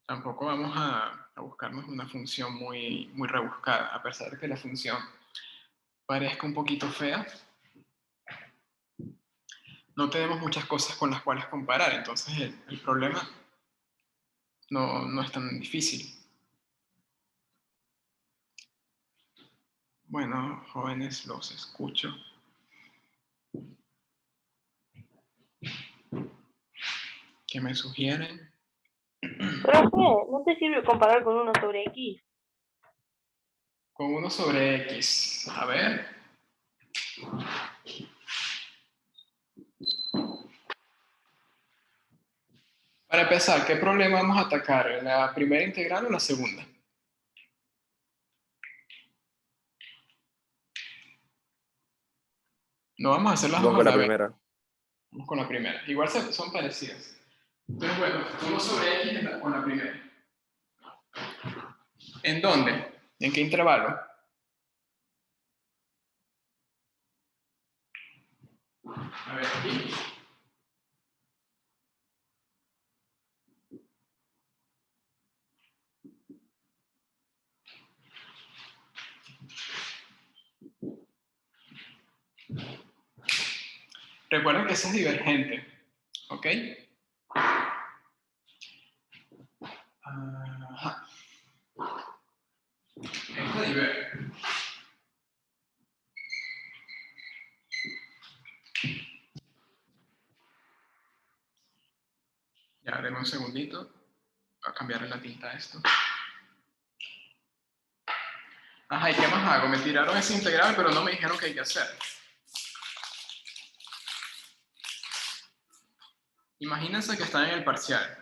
Tampoco vamos a buscarnos una función muy rebuscada, a pesar de que la función parezca un poquito fea. No tenemos muchas cosas con las cuales comparar, entonces el problema no es tan difícil. Bueno, jóvenes, los escucho. ¿Qué me sugieren? Profe, ¿no te sirve comparar con 1 sobre X? Con 1 sobre X. A ver. Para empezar, ¿qué problema vamos a atacar? ¿La primera integral o la segunda? No vamos a hacer las dos Vamos a con la la vez. primera. Vamos con la primera. Igual son parecidas. Entonces, bueno, 1 sobre X con la primera. ¿En dónde? ¿En qué intervalo? A ver, aquí. Recuerden que ese es divergente, ¿ok? Ajá. Esto diverge. Ya, denme un segundito. Voy a cambiarle la tinta a esto. Ajá, ¿y qué más hago? Me tiraron ese integral, pero no me dijeron qué hay que hacer. Imagínense que están en el parcial.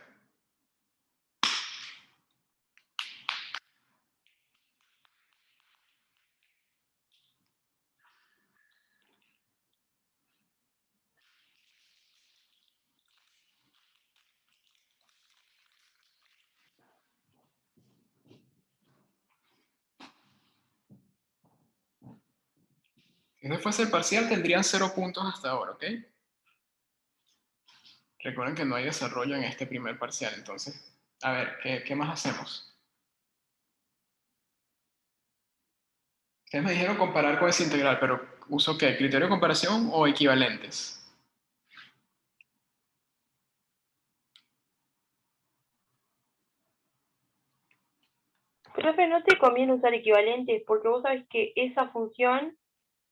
Si ese fuese el parcial, tendrían 0 puntos hasta ahora, ¿ok? Recuerden que no hay desarrollo en este primer parcial, entonces, a ver, ¿qué más hacemos? Ustedes me dijeron comparar con ese integral, pero ¿uso qué? ¿Criterio de comparación o equivalentes? Profe, no te conviene usar equivalentes porque vos sabés que esa función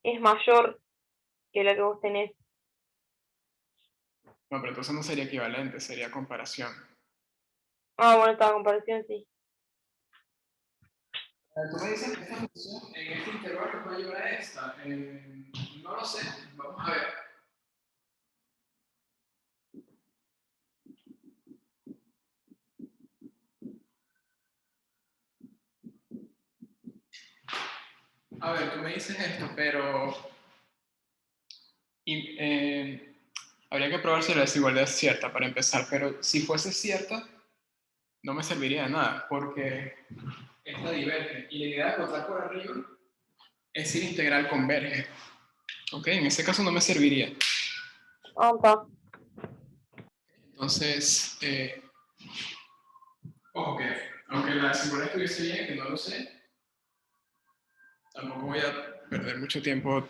es mayor que la que vos tenés. No, pero entonces no sería equivalente, sería comparación. Ah, bueno, esta comparación sí. Tú me dices que esta función en este intervalo puede llevar a esta. No lo sé, vamos a ver. A ver, tú me dices esto, pero habría que probar si la desigualdad es cierta para empezar, pero si fuese cierta, no me serviría de nada, porque esta diverge. Y la idea de contar por arriba es si la integral converge. ¿Ok? En ese caso no me serviría. Ah, está. Entonces, ojo que, aunque la desigualdad estuviese bien, que no lo sé, tampoco voy a perder mucho tiempo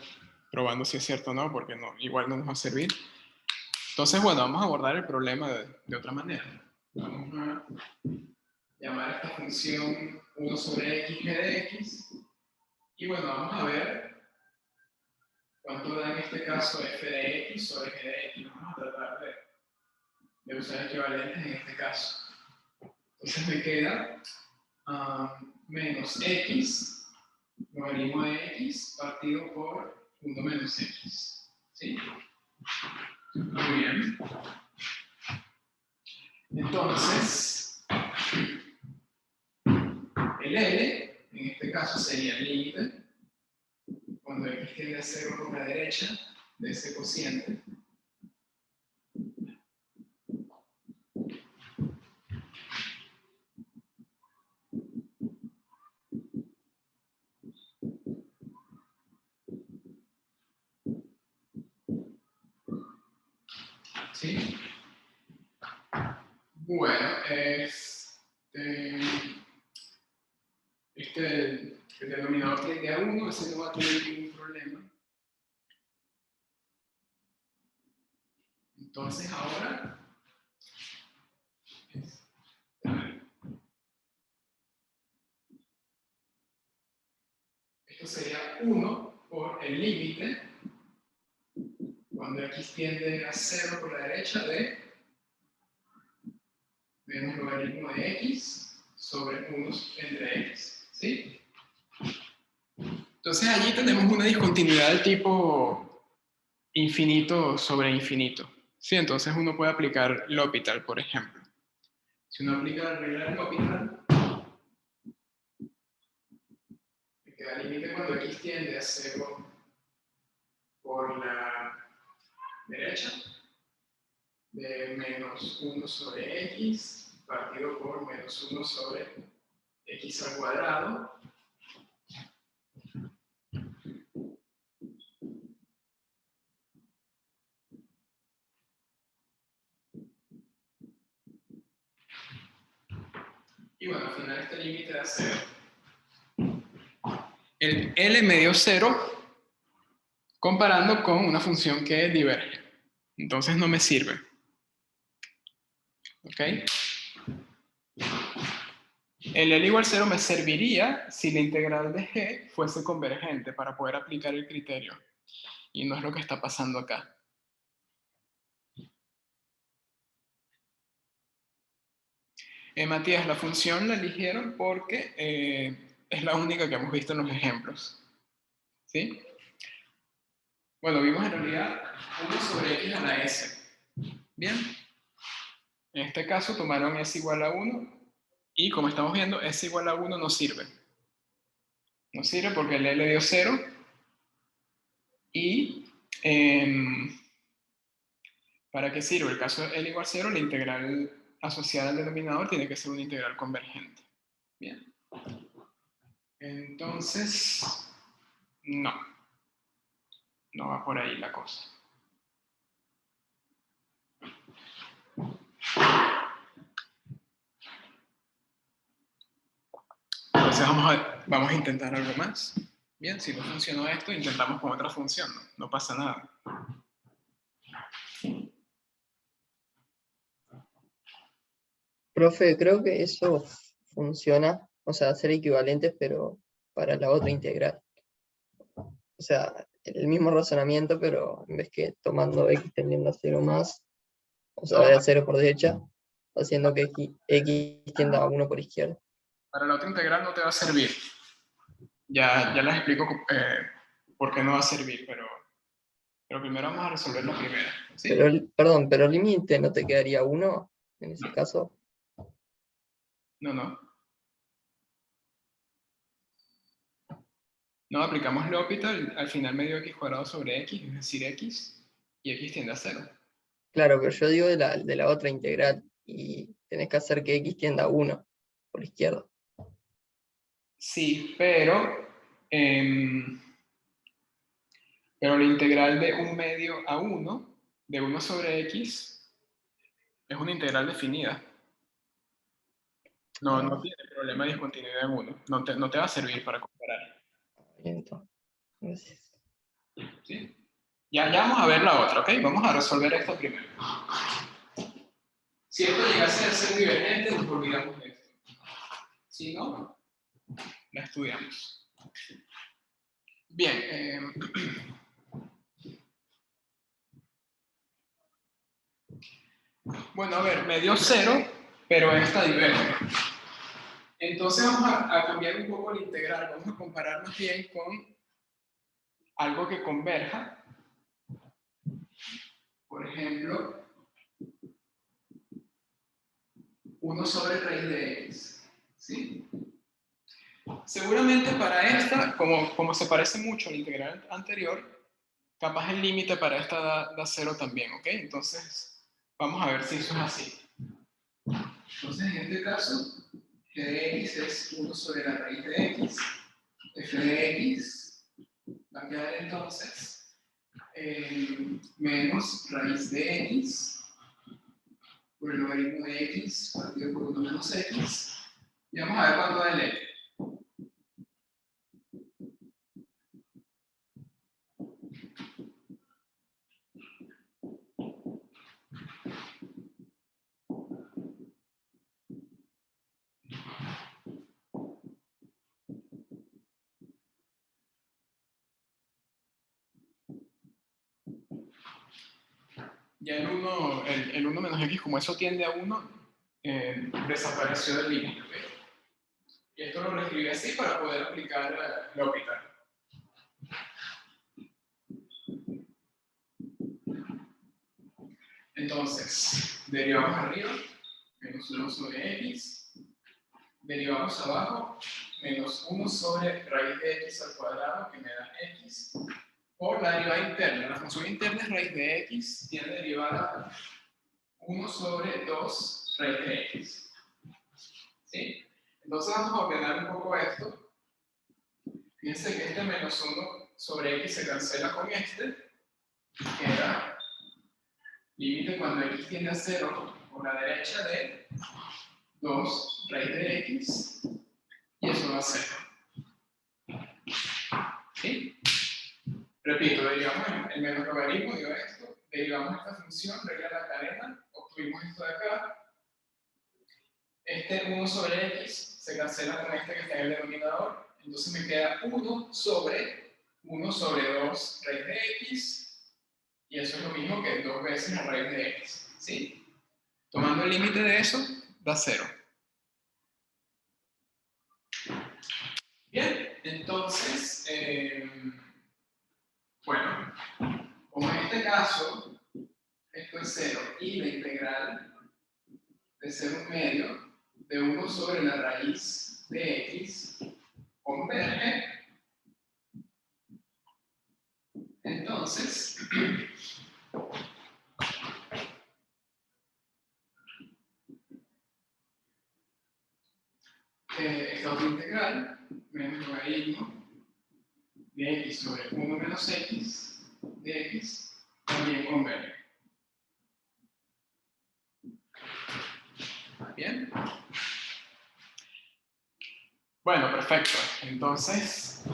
probando si es cierto o no, porque no, igual no nos va a servir. Entonces, bueno, vamos a abordar el problema de otra manera. Vamos a llamar a esta función 1 sobre x g de x. Y bueno, vamos a ver cuánto da en este caso f de x sobre g de x. Vamos a tratar de usar equivalentes en este caso. Entonces me queda menos x, logaritmo de x, partido por 1 menos x. ¿Sí? Muy bien. Entonces, el L, en este caso sería el límite, cuando x tiende a 0 por la derecha de ese cociente. ¿Sí? Bueno, el denominador tiende a 1, ese no va a tener ningún problema. Entonces ahora, esto sería 1 por el límite, cuando x tiende a 0 por la derecha, de menos logaritmo de x sobre 1 entre x. ¿Sí? Entonces allí tenemos una discontinuidad del tipo infinito sobre infinito. ¿Sí? Entonces uno puede aplicar L'Hopital, por ejemplo. Si uno aplica la regla de L'Hopital, me queda el límite cuando x tiende a 0 por la derecha, de menos 1 sobre x, partido por menos 1 sobre x al cuadrado. Y bueno, al final este límite da 0. El L me dio 0 comparando con una función que diverge. Entonces no me sirve. ¿Ok? El L igual 0 me serviría si la integral de g fuese convergente para poder aplicar el criterio. Y no es lo que está pasando acá. Matías, la función la eligieron porque es la única que hemos visto en los ejemplos. ¿Sí? Bueno, vimos en realidad 1 sobre x a la s. Bien. En este caso tomaron s igual a 1 y como estamos viendo, s igual a 1 no sirve. No sirve porque el L dio 0 y ¿para qué sirve? El caso de L igual a 0, la integral asociada al denominador tiene que ser una integral convergente. Bien. Entonces, no va por ahí la cosa. Entonces vamos a intentar algo más. Bien, si no funcionó esto, intentamos con otra función, no pasa nada. Profe, creo que eso funciona, o sea, ser equivalentes, pero para la otra integral. O sea, el mismo razonamiento, pero en vez que tomando x tendiendo a 0 más, o sea, de a 0 por derecha, haciendo que x tienda a 1 por izquierda. Para la otra integral no te va a servir. Ya les explico por qué no va a servir, pero primero vamos a resolver la primera. ¿Sí? Perdón, pero el límite no te quedaría 1 en ese caso. No. No, aplicamos L'Hopital, al final me dio x cuadrado sobre x, es decir, x, y x tiende a 0. Claro, pero yo digo de la otra integral, y tenés que hacer que x tienda a 1 por izquierda. Sí, pero la integral de 1 medio a 1, de 1 sobre x, es una integral definida. No tiene problema de discontinuidad en 1. No te va a servir para comparar. Entonces, gracias. ¿Sí? Ya vamos a ver la otra, ¿ok? Vamos a resolver esto primero. Si esto llegase a ser divergente, nos olvidamos de esto. Si no, la estudiamos. Bien. Bueno, a ver, me dio 0, pero esta diverge. Entonces vamos a cambiar un poco el integral. Vamos a comparar más bien con algo que converja. Por ejemplo, 1 sobre raíz de x. ¿Sí? Seguramente para esta, como se parece mucho al integral anterior, capaz el límite para esta da 0 también, ¿ok? Entonces, vamos a ver si eso es así. Entonces, en este caso, g de x es 1 sobre la raíz de x. F de x va a quedar entonces menos raíz de x por el logaritmo de x partido por 1 menos x. Y vamos a ver cuánto da el f. Ya el 1 menos x, como eso tiende a 1, desapareció del límite. ¿Okay? Y esto lo reescribí así para poder aplicar la orbital. Entonces, derivamos arriba, menos 1 sobre x, derivamos abajo, menos 1 sobre raíz de x al cuadrado, que me da x, por la derivada interna. La función interna es raíz de x, tiene derivada 1 sobre 2 raíz de x. ¿Sí? Entonces vamos a ordenar un poco esto. Fíjense que este menos 1 sobre x se cancela con este. Queda límite cuando x tiende a 0 por la derecha de 2 raíz de x. Y eso da 0. ¿Sí? Repito, derivamos el menos logaritmo, digo esto. Derivamos esta función, regla la cadena. Obtuvimos esto de acá. Este 1 sobre x se cancela con este que está en el denominador. Entonces me queda 1 sobre 2 raíz de x. Y eso es lo mismo que 2 veces la raíz de x. ¿Sí? Tomando el límite de eso, da 0. Bien, entonces, bueno, como en este caso, esto es 0 y la integral de 0,1 de 1 sobre la raíz de x converge, entonces esta otra integral menos logaritmo de x sobre 1 menos x de x también converge. ¿Bien? Bueno, perfecto. Entonces,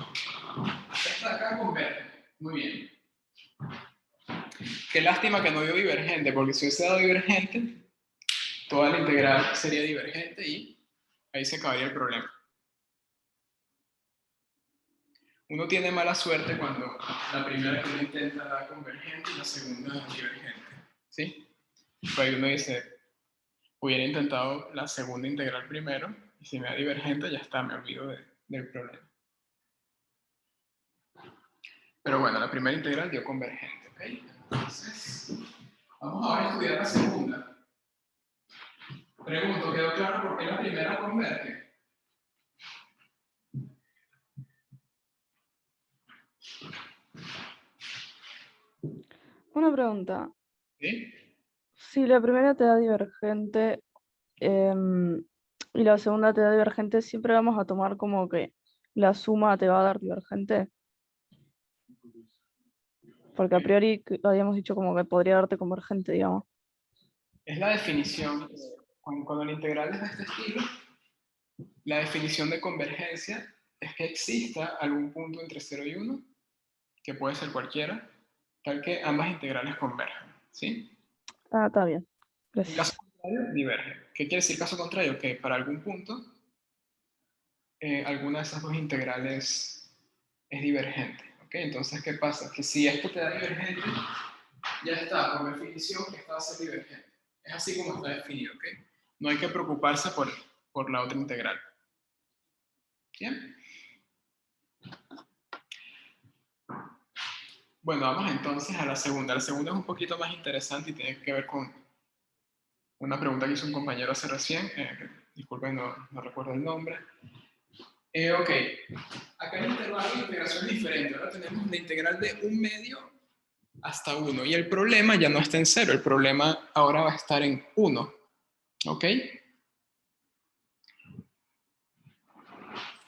esta de acá converge. Muy bien. Qué lástima que no dio divergente, porque si hubiese dado divergente, toda la integral sería divergente y ahí se acabaría el problema. Uno tiene mala suerte cuando la primera que uno intenta da convergente y la segunda divergente. ¿Sí? Pues ahí uno dice, hubiera intentado la segunda integral primero y si me da divergente ya está, me olvido del problema. Pero bueno, la primera integral dio convergente. ¿Okay? Entonces, vamos ahora a estudiar la segunda. Pregunto, ¿quedó claro por qué la primera converge? Una pregunta. ¿Sí? Si la primera te da divergente y la segunda te da divergente, siempre vamos a tomar como que la suma te va a dar divergente. Porque a priori habíamos dicho como que podría darte convergente, digamos. Es la definición, cuando la integral es de este estilo, la definición de convergencia es que exista algún punto entre 0 y 1, que puede ser cualquiera, tal que ambas integrales converjan, ¿sí? Ah, está bien. En Gracias. caso contrario, divergen. ¿Qué quiere decir caso contrario? Que para algún punto, alguna de esas dos integrales es divergente, ¿ok? Entonces, ¿qué pasa? Que si esto te da divergente, ya está, por definición, que esta va a ser divergente. Es así como está definido, ¿ok? No hay que preocuparse por la otra integral. ¿Bien? Bueno, vamos entonces a la segunda. La segunda es un poquito más interesante y tiene que ver con una pregunta que hizo un compañero hace recién. Disculpen, no recuerdo el nombre. Ok, acá el intervalo de integración es diferente. Ahora tenemos la integral de 1/2 hasta 1. Y el problema ya no está en 0. El problema ahora va a estar en 1. ¿Ok?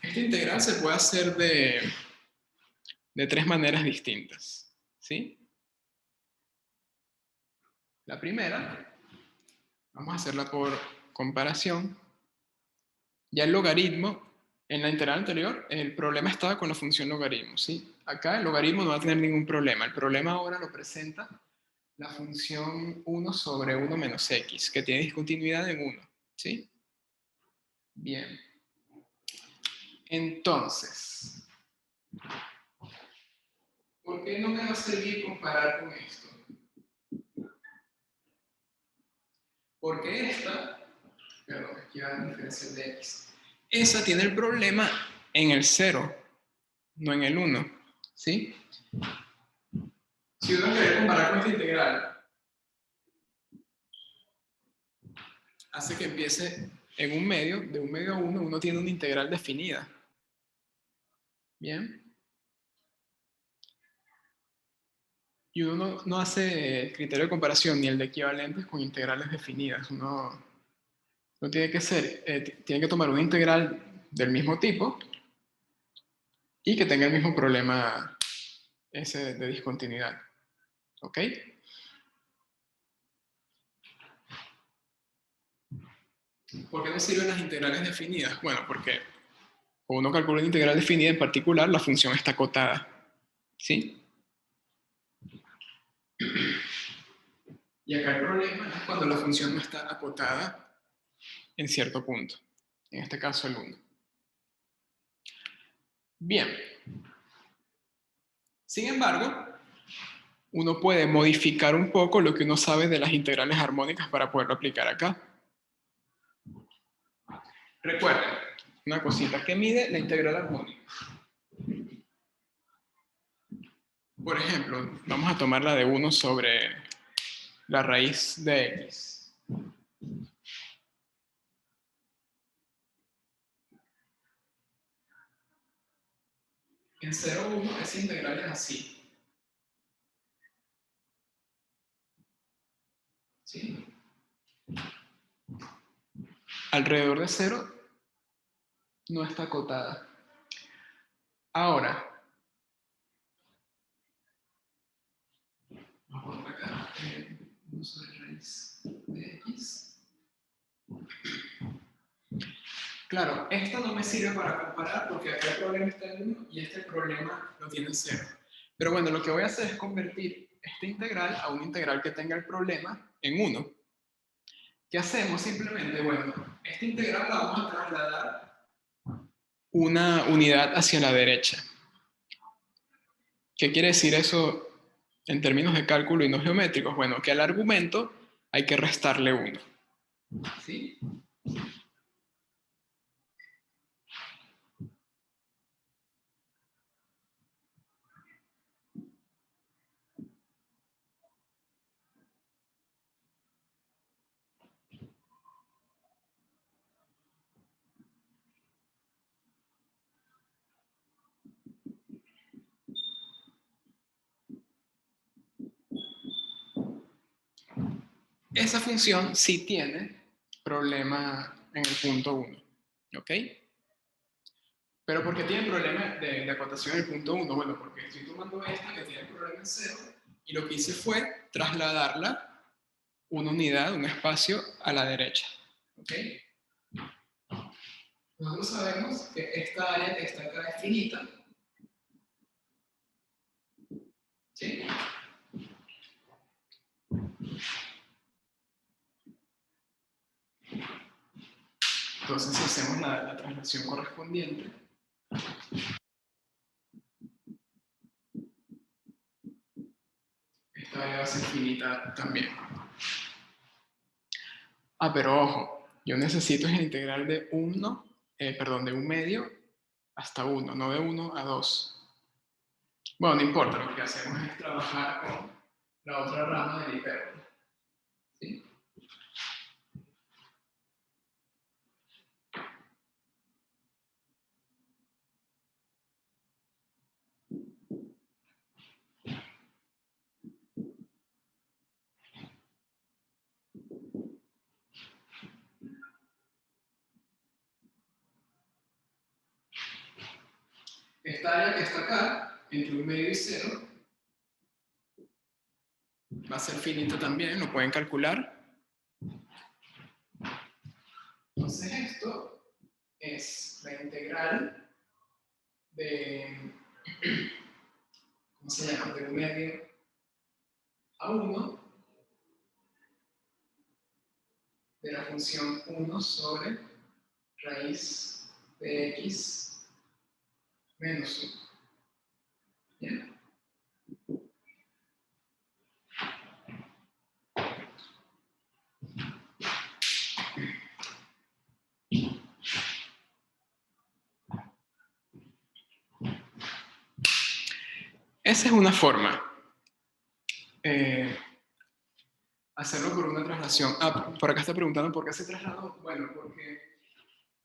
Esta integral se puede hacer de 3 maneras distintas. ¿Sí? La primera, vamos a hacerla por comparación. Ya el logaritmo, en la integral anterior, el problema estaba con la función logaritmo, ¿sí? Acá el logaritmo no va a tener ningún problema. El problema ahora lo presenta la función 1 sobre 1 menos x, que tiene discontinuidad en 1, ¿sí? Bien. Entonces, ¿por qué no me va a servir comparar con esto? Porque perdón, aquí va la diferencia de x. Esa tiene el problema en el 0, no en el 1, ¿sí? Si uno quiere comparar con esta integral, hace que empiece en 1/2, de 1/2 a 1, uno tiene una integral definida. ¿Bien? Y uno no hace criterio de comparación ni el de equivalentes con integrales definidas. Uno tiene que tomar una integral del mismo tipo y que tenga el mismo problema ese de discontinuidad. ¿Ok? ¿Por qué no sirven las integrales definidas? Bueno, porque cuando uno calcula una integral definida en particular, la función está acotada. ¿Sí? Y acá el problema es cuando la función no está acotada en cierto punto. En este caso el 1. Bien. Sin embargo, uno puede modificar un poco lo que uno sabe de las integrales armónicas para poderlo aplicar acá. Recuerden, una cosita que mide la integral armónica. Por ejemplo, vamos a tomar la de 1 sobre la raíz de x. En 0,1 esa integral es así. ¿Sí? Alrededor de 0 no está acotada. Ahora, vamos a poner acá 1 sobre raíz de x. Claro, esto no me sirve para comparar porque acá el problema está en 1 y este problema lo tiene en 0. Pero bueno, lo que voy a hacer es convertir esta integral a una integral que tenga el problema en 1. ¿Qué hacemos? Simplemente, bueno, esta integral la vamos a trasladar una unidad hacia la derecha. ¿Qué quiere decir eso en términos de cálculo y no geométricos? Bueno, que al argumento hay que restarle 1. ¿Sí? Esa función sí tiene problema en el punto 1. ¿Ok? ¿Pero por qué tiene problema de acotación en el punto 1? Bueno, porque estoy tomando esta que tiene problema en 0 y lo que hice fue trasladarla una unidad, un espacio a la derecha. ¿Ok? Nosotros sabemos que esta área que está acá es finita. ¿Sí? entonces si hacemos la traslación correspondiente, esta área va a ser finita también. Ah, pero ojo, yo necesito el integral de 1 medio hasta 1, no de 1 a 2. Bueno, no importa, lo que hacemos es trabajar con la otra rama del hipérbole. ¿Sí? Esta área que está acá, entre 1 medio y 0, va a ser finita también, lo pueden calcular. Entonces esto es la integral de, ¿cómo se llama? De 1 medio a 1 de la función 1 sobre raíz de x menos 1. ¿Bien? Esa es una forma. Hacerlo por una traslación. Ah, por acá está preguntando por qué se trasladó. Bueno, porque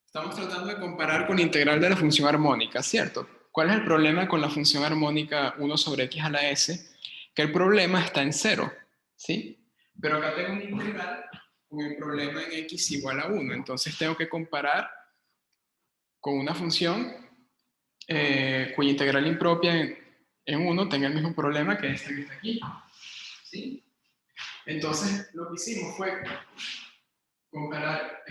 estamos tratando de comparar con la integral de la función armónica, ¿cierto? ¿Cuál es el problema con la función armónica 1 sobre x a la s? Que el problema está en 0, ¿sí? Pero acá tengo una integral con el problema en x igual a 1. Entonces tengo que comparar con una función cuya integral impropia en 1 tenga el mismo problema que esta que está aquí, ¿sí? Entonces lo que hicimos fue comparar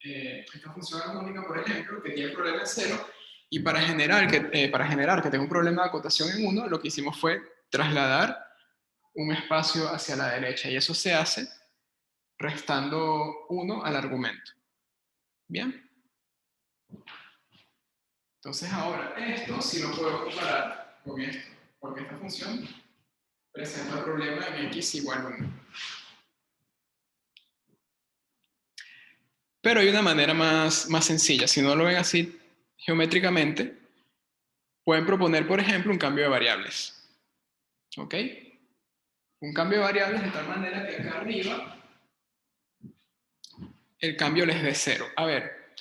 esta función armónica, por ejemplo, que tiene el problema en 0, y para generar que tenga un problema de acotación en 1, lo que hicimos fue trasladar un espacio hacia la derecha, y eso se hace restando 1 al argumento. ¿Bien? Entonces ahora esto sí lo puedo comparar con esto, porque esta función presenta el problema en x igual a 1. Pero hay una manera más sencilla. Si no lo ven así geométricamente, pueden proponer, por ejemplo, un cambio de variables. ¿Ok? Un cambio de variables de tal manera que acá arriba el cambio les dé 0. A ver,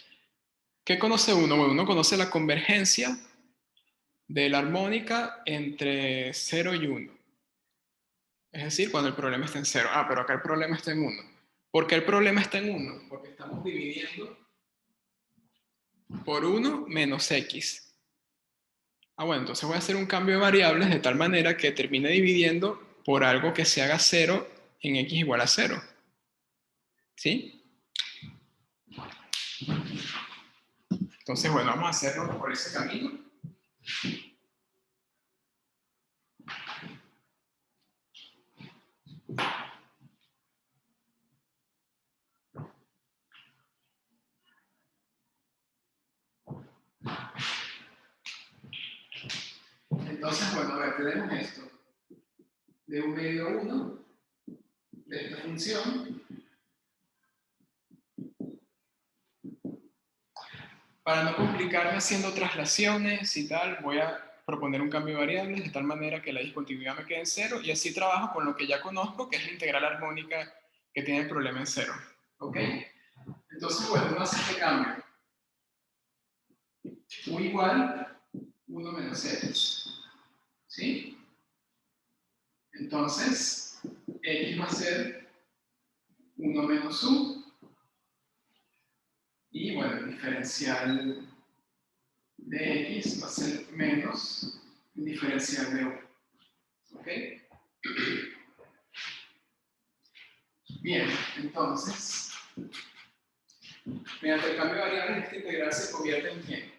¿qué conoce uno? Bueno, uno conoce la convergencia de la armónica entre 0 y 1. Es decir, cuando el problema está en 0. Ah, pero acá el problema está en 1. ¿Por qué el problema está en 1? Porque estamos dividiendo por 1 menos x. Ah, bueno, entonces voy a hacer un cambio de variables de tal manera que termine dividiendo por algo que se haga 0 en x igual a 0. ¿Sí? Entonces, bueno, vamos a hacerlo por ese camino. Entonces, bueno, a ver, tenemos esto. De 1 medio a 1, de esta función. Para no complicarme haciendo traslaciones y tal, voy a proponer un cambio de variables de tal manera que la discontinuidad me quede en 0 y así trabajo con lo que ya conozco, que es la integral armónica que tiene el problema en 0. ¿Ok? Entonces, bueno, uno hace este cambio. U igual 1 menos x. ¿Sí? Entonces, x va a ser 1 menos u. Y bueno, el diferencial de x va a ser menos el diferencial de u. ¿Ok? Bien, entonces, mediante el cambio de variables, esta integral se convierte en ¿quién?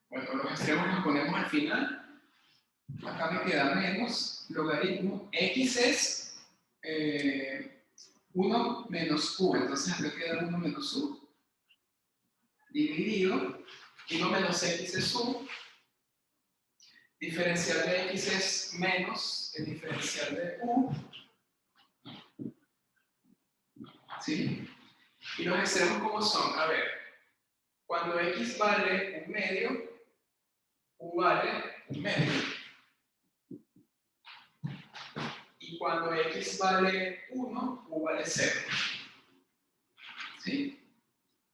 Bueno, los extremos los ponemos al final. Acá me queda menos logaritmo. X es 1 menos u, entonces acá queda 1 menos u. dividido, 1 menos x es u, diferencial de x es menos el diferencial de u, ¿sí? Y los extremos, ¿cómo son? A ver, cuando x vale 1/2, u vale 1/2. Y cuando x vale 1, u vale 0. ¿Sí?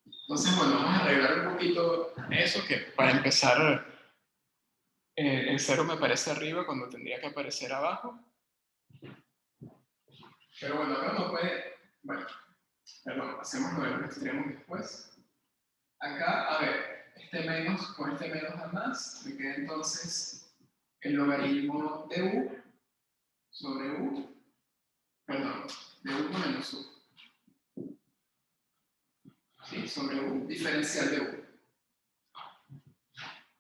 Entonces, bueno, vamos a arreglar un poquito eso, que para empezar, el 0 me aparece arriba cuando tendría que aparecer abajo. Pero bueno, acá no puede... Bueno, perdón, hacemos lo de los extremos después. Acá, a ver, este menos con este menos a más, me queda entonces el logaritmo de u sobre u, perdón, de 1 menos u. ¿Sí? Sobre u, diferencial de u.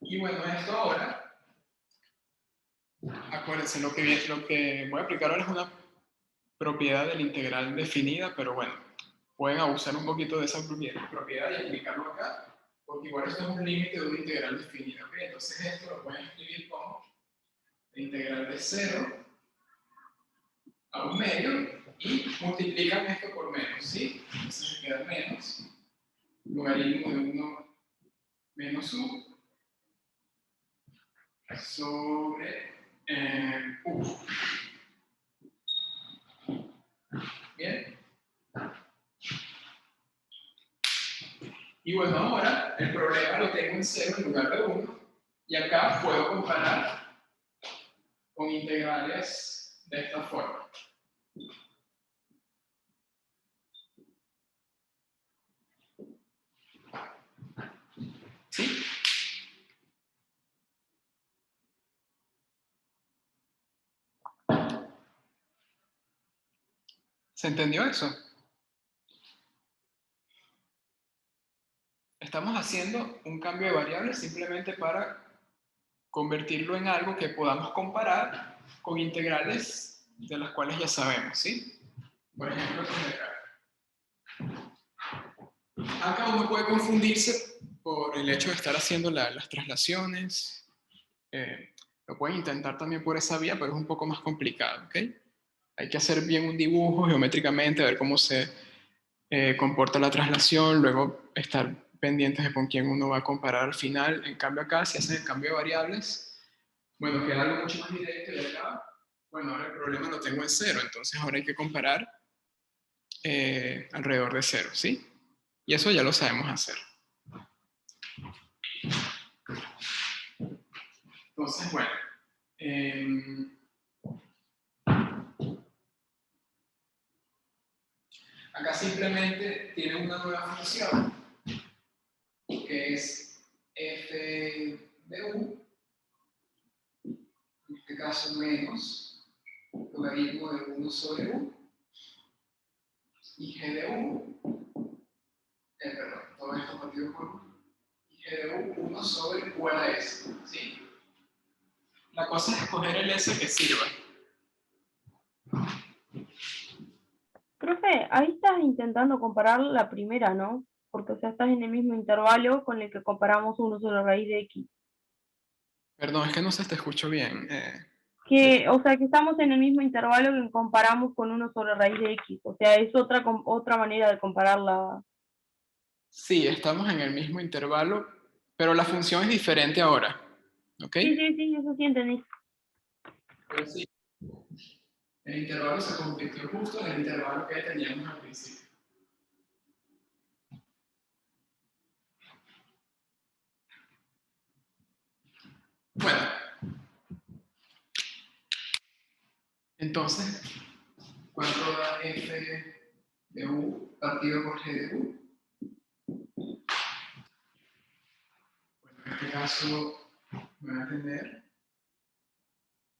Y bueno, esto ahora, acuérdense, lo que voy a aplicar ahora es una propiedad del integral definida, pero bueno, pueden abusar un poquito de esa propiedad y aplicarlo acá, porque igual esto es un límite de una integral definida. ¿Okay? Entonces esto lo pueden escribir como la integral de 0 a 1/2 y multiplican esto por menos, ¿sí? Entonces me queda menos logaritmo de 1 menos u sobre u. Bien. Y bueno, ahora el problema lo tengo en 0 en lugar de 1. Y acá puedo comparar con integrales de esta forma. ¿Sí? ¿Se entendió eso? Estamos haciendo un cambio de variable simplemente para convertirlo en algo que podamos comparar con integrales de las cuales ya sabemos, ¿sí? Por ejemplo, con acá. Acá uno puede confundirse por el hecho de estar haciendo las traslaciones. Lo pueden intentar también por esa vía, pero es un poco más complicado, ¿ok? Hay que hacer bien un dibujo geométricamente, ver cómo se comporta la traslación, luego estar pendientes de con quién uno va a comparar al final. En cambio acá, si hacen el cambio de variables, bueno, queda algo mucho más directo y acá, bueno, ahora el problema lo tengo en 0, entonces ahora hay que comparar alrededor de 0, ¿sí? Y eso ya lo sabemos hacer. Entonces, bueno, acá simplemente tiene una nueva función que es f de u, en este caso menos logaritmo de 1 sobre u, y g de u, perdón, todo esto partido por 1, y g de u 1 sobre u a la s, ¿sí? La cosa es escoger el s que sirva. Profe, ahí estás intentando comparar la primera, ¿no? Porque, o sea, estás en el mismo intervalo con el que comparamos 1 sobre la raíz de x. Perdón, es que no se te escucho bien. O sea, que estamos en el mismo intervalo que comparamos con 1 sobre raíz de x. O sea, es otra manera de compararla. Sí, estamos en el mismo intervalo, pero la función es diferente ahora. ¿Ok? Sí, eso sí entendí. Pero sí, el intervalo se convirtió justo en el intervalo que teníamos al principio. Bueno, entonces, ¿cuánto da f de u partido por g de u? Bueno, en este caso, me va a entender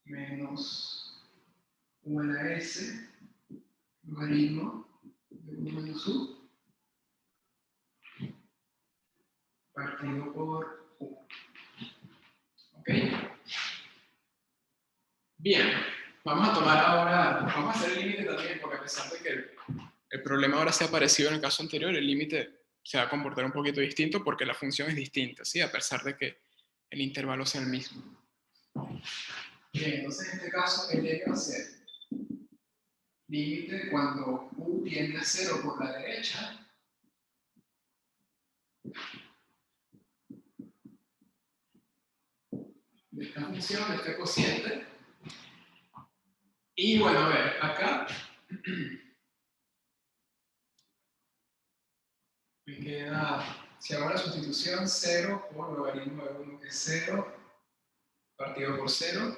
menos u a la s logaritmo de 1 menos u partido por u. ¿Ok? Bien, vamos a tomar ahora, vamos a hacer el límite también, porque a pesar de que el problema ahora sea parecido en el caso anterior, el límite se va a comportar un poquito distinto porque la función es distinta, ¿sí? A pesar de que el intervalo sea el mismo. Bien, entonces en este caso el llega a ser límite cuando u tiende a 0 por la derecha de esta función, de este cociente. Y bueno, a ver, acá me queda, si hago la sustitución, 0 por logaritmo de 1 que es 0, partido por 0.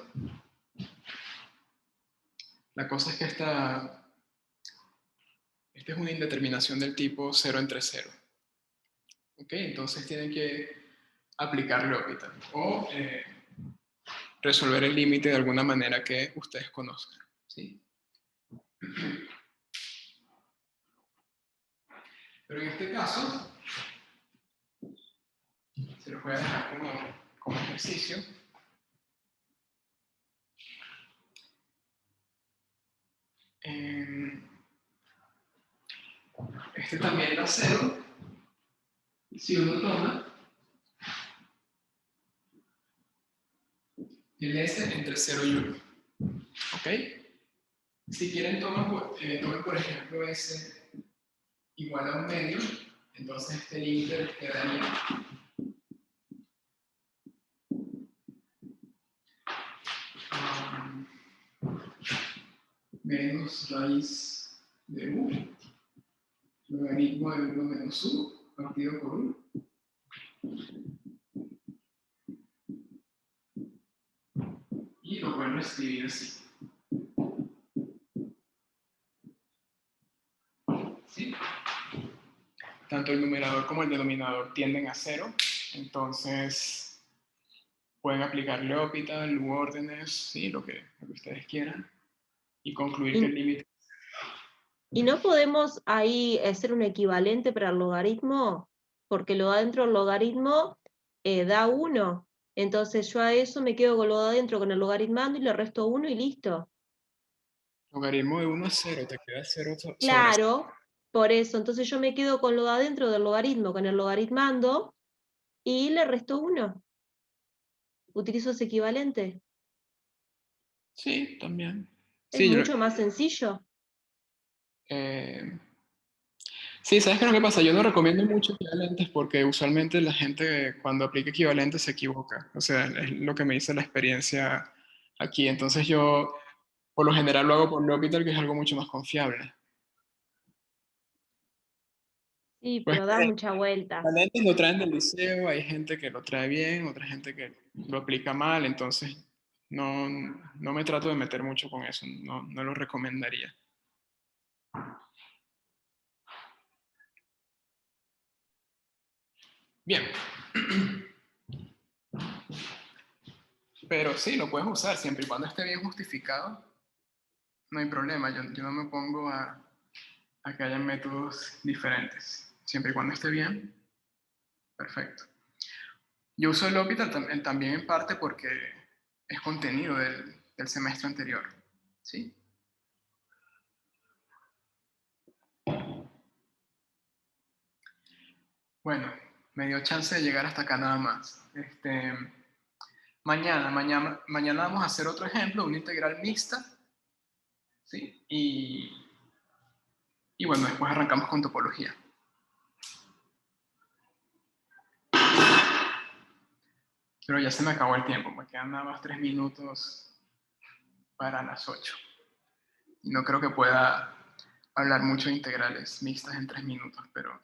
La cosa es que esta es una indeterminación del tipo 0 entre 0. ¿Ok? Entonces tienen que aplicar L'Hopital o resolver el límite de alguna manera que ustedes conozcan. ¿Sí? Pero en este caso, se los voy a dejar como ejercicio. Este también da 0. Si uno toma el S entre 0 y 1. ¿Ok? Si quieren, tomen por ejemplo S igual a 1/2. Entonces este límite quedaría menos raíz de u, logaritmo de 1 menos u, partido por 1. Y lo pueden escribir así. ¿Sí? Tanto el numerador como el denominador tienden a 0, entonces pueden aplicar L'Hopital u órdenes, ¿sí? lo que ustedes quieran, y concluir que el límite. ¿Y no podemos ahí hacer un equivalente para el logaritmo? Porque lo de adentro del logaritmo da 1. Entonces yo a eso me quedo con lo de adentro, con el logaritmando, y le resto 1 y listo. Logaritmo de 1 a 0, te queda 0 sobre 0. Claro, por eso. Entonces yo me quedo con lo de adentro del logaritmo, con el logaritmando, y le resto 1. Utilizo ese equivalente. Sí, también. Es Sí, mucho más sencillo. sí, ¿sabes qué es lo que pasa? Yo no recomiendo mucho equivalentes porque usualmente la gente cuando aplica equivalentes se equivoca. O sea, es lo que me dice la experiencia aquí. Entonces yo, por lo general, lo hago por L'Hopital, que es algo mucho más confiable. Sí, Pues pero da mucha vuelta. equivalentes lo traen del liceo, hay gente que lo trae bien, otra gente que lo aplica mal, entonces no me trato de meter mucho con eso, no lo recomendaría. Bien. Pero sí, lo puedes usar siempre y cuando esté bien justificado. No hay problema, yo no me pongo a que hayan métodos diferentes. Siempre y cuando esté bien, perfecto. Yo uso el L'Hopital también en parte porque es contenido del semestre anterior. ¿Sí? Bueno, me dio chance de llegar hasta acá nada más. Mañana vamos a hacer otro ejemplo, una integral mixta. ¿Sí? Y bueno, después arrancamos con topología. Pero ya se me acabó el tiempo, me quedan nada más 3 minutos para las 8. Y no creo que pueda hablar mucho de integrales mixtas en 3 minutos, pero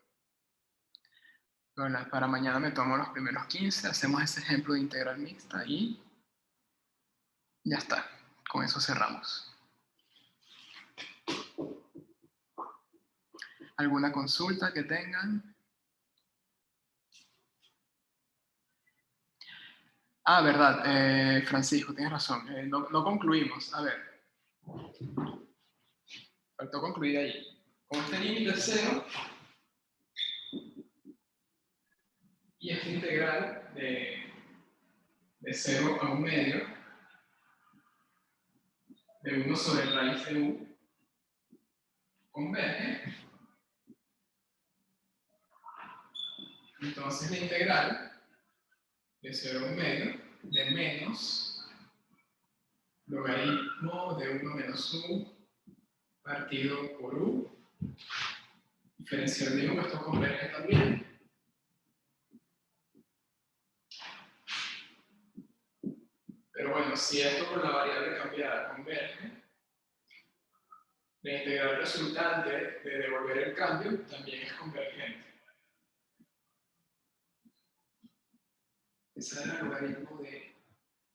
para mañana me tomo los primeros 15, hacemos ese ejemplo de integral mixta y ya está. Con eso cerramos. ¿Alguna consulta que tengan? Ah, verdad, Francisco, tienes razón. No concluimos. A ver. Faltó concluir ahí. Con este límite es 0 y esta integral de 0 a 1/2 de 1 sobre raíz de u converge Entonces la integral de 0 a 1 medio de menos logaritmo de 1 menos u partido por u, diferencial de u, esto converge también. Pero bueno, si esto con la variable cambiada converge, la integral resultante de devolver el cambio también es convergente. Ese era el logaritmo de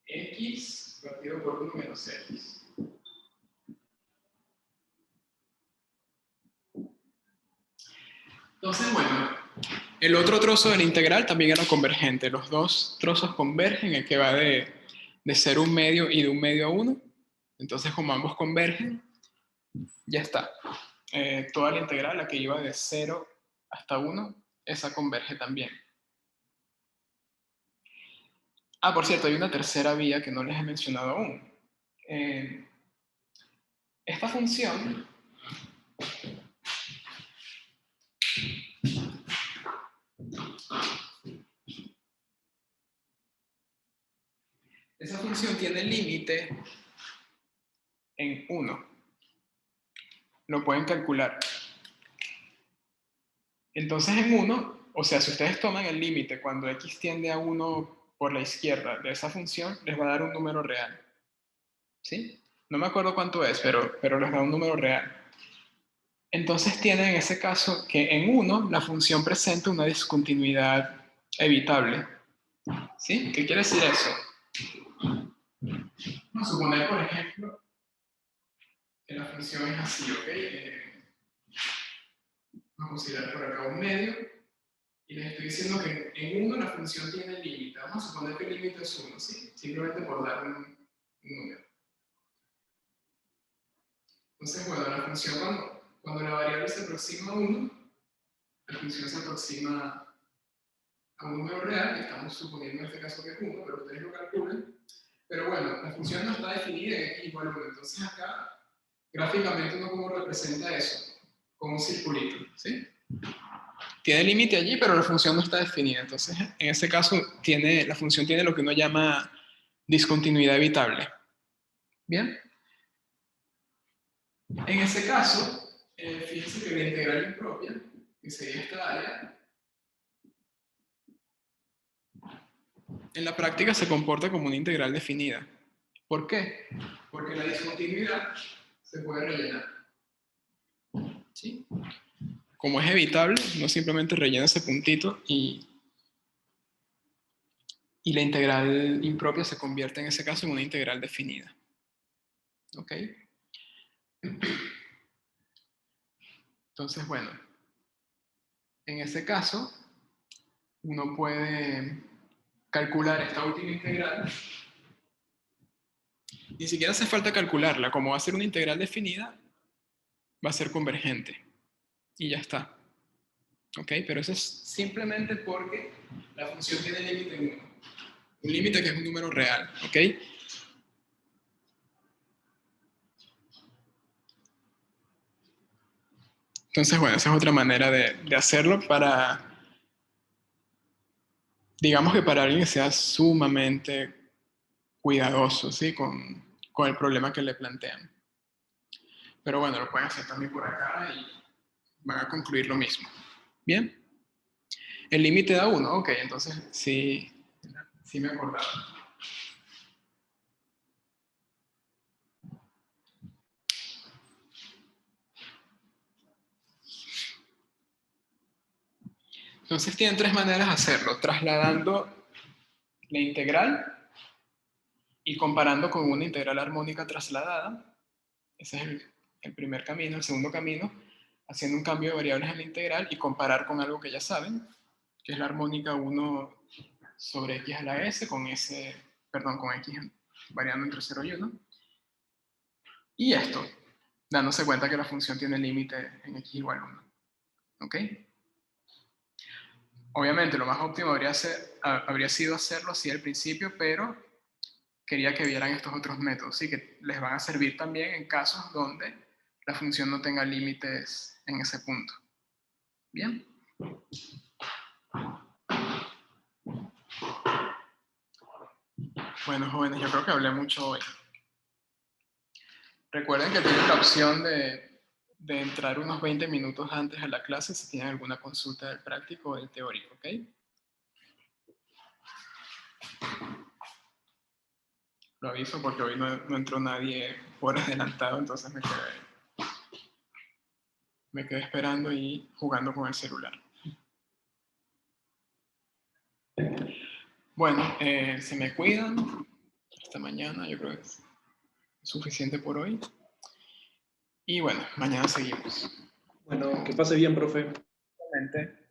x partido por 1 menos x. Entonces, bueno, el otro trozo de la integral también era convergente. Los dos trozos convergen, el que va de 0 a 1 medio y de 1 medio a 1. Entonces, como ambos convergen, ya está. Toda la integral, la que iba de 0 hasta 1, esa converge también. Ah, por cierto, hay una tercera vía que no les he mencionado aún. Esta función tiene límite en 1. Lo pueden calcular. Entonces en 1, o sea, si ustedes toman el límite cuando x tiende a 1 por la izquierda de esa función, les va a dar un número real. ¿Sí? No me acuerdo cuánto es, pero les da un número real. Entonces tienen en ese caso que en 1 la función presenta una discontinuidad evitable. ¿Sí? ¿Qué quiere decir eso? Vamos a suponer, por ejemplo, que la función es así, ¿ok? Vamos a considerar por acá un medio, y les estoy diciendo que en 1 la función tiene límite. Vamos a suponer que el límite es 1, ¿sí? Simplemente por dar un número. Entonces, bueno, la función cuando la variable se aproxima a 1, la función se aproxima a un número real, que estamos suponiendo en este caso que es 1, pero ustedes lo calculan. Pero bueno, la función no está definida en x igual a 1. Entonces acá, gráficamente, uno cómo representa eso, con un circulito, ¿sí? Tiene límite allí, pero la función no está definida. Entonces, en ese caso, la función tiene lo que uno llama discontinuidad evitable. ¿Bien? En ese caso, fíjense que la integral impropia, que sería esta área, en la práctica se comporta como una integral definida. ¿Por qué? Porque la discontinuidad se puede rellenar. ¿Sí? Como es evitable, no simplemente rellena ese puntito y la integral impropia se convierte en ese caso en una integral definida. ¿Ok? Entonces, bueno, en ese caso, uno puede calcular esta última integral. Ni siquiera hace falta calcularla. Como va a ser una integral definida, va a ser convergente. Y ya está. ¿Ok? Pero eso es simplemente porque la función tiene límite en 1. Un límite que es un número real. ¿Ok? Entonces, bueno, esa es otra manera de hacerlo para... Digamos que para alguien que sea sumamente cuidadoso, ¿sí? Con el problema que le plantean. Pero bueno, lo pueden hacer también por acá y van a concluir lo mismo. ¿Bien? El límite da 1, ok, entonces sí me acordaba. Entonces tienen 3 maneras de hacerlo, trasladando la integral y comparando con una integral armónica trasladada. Ese es el primer camino. El segundo camino, haciendo un cambio de variables en la integral y comparar con algo que ya saben, que es la armónica 1 sobre x a la s con x variando entre 0 y 1. Y esto, dándose cuenta que la función tiene límite en x igual a 1. ¿Ok? Obviamente lo más óptimo habría sido hacerlo así al principio, pero quería que vieran estos otros métodos, ¿sí? Que les van a servir también en casos donde la función no tenga límites en ese punto. ¿Bien? Bueno, jóvenes, yo creo que hablé mucho hoy. Recuerden que tienen la opción de entrar unos 20 minutos antes a la clase si tienen alguna consulta del práctico o del teórico, ¿ok? Lo aviso porque hoy no entró nadie por adelantado, entonces me quedé esperando y jugando con el celular. Bueno, se me cuidan. Hasta mañana, yo creo que es suficiente por hoy. Y bueno, mañana seguimos. Bueno, que pase bien, profe. Obviamente.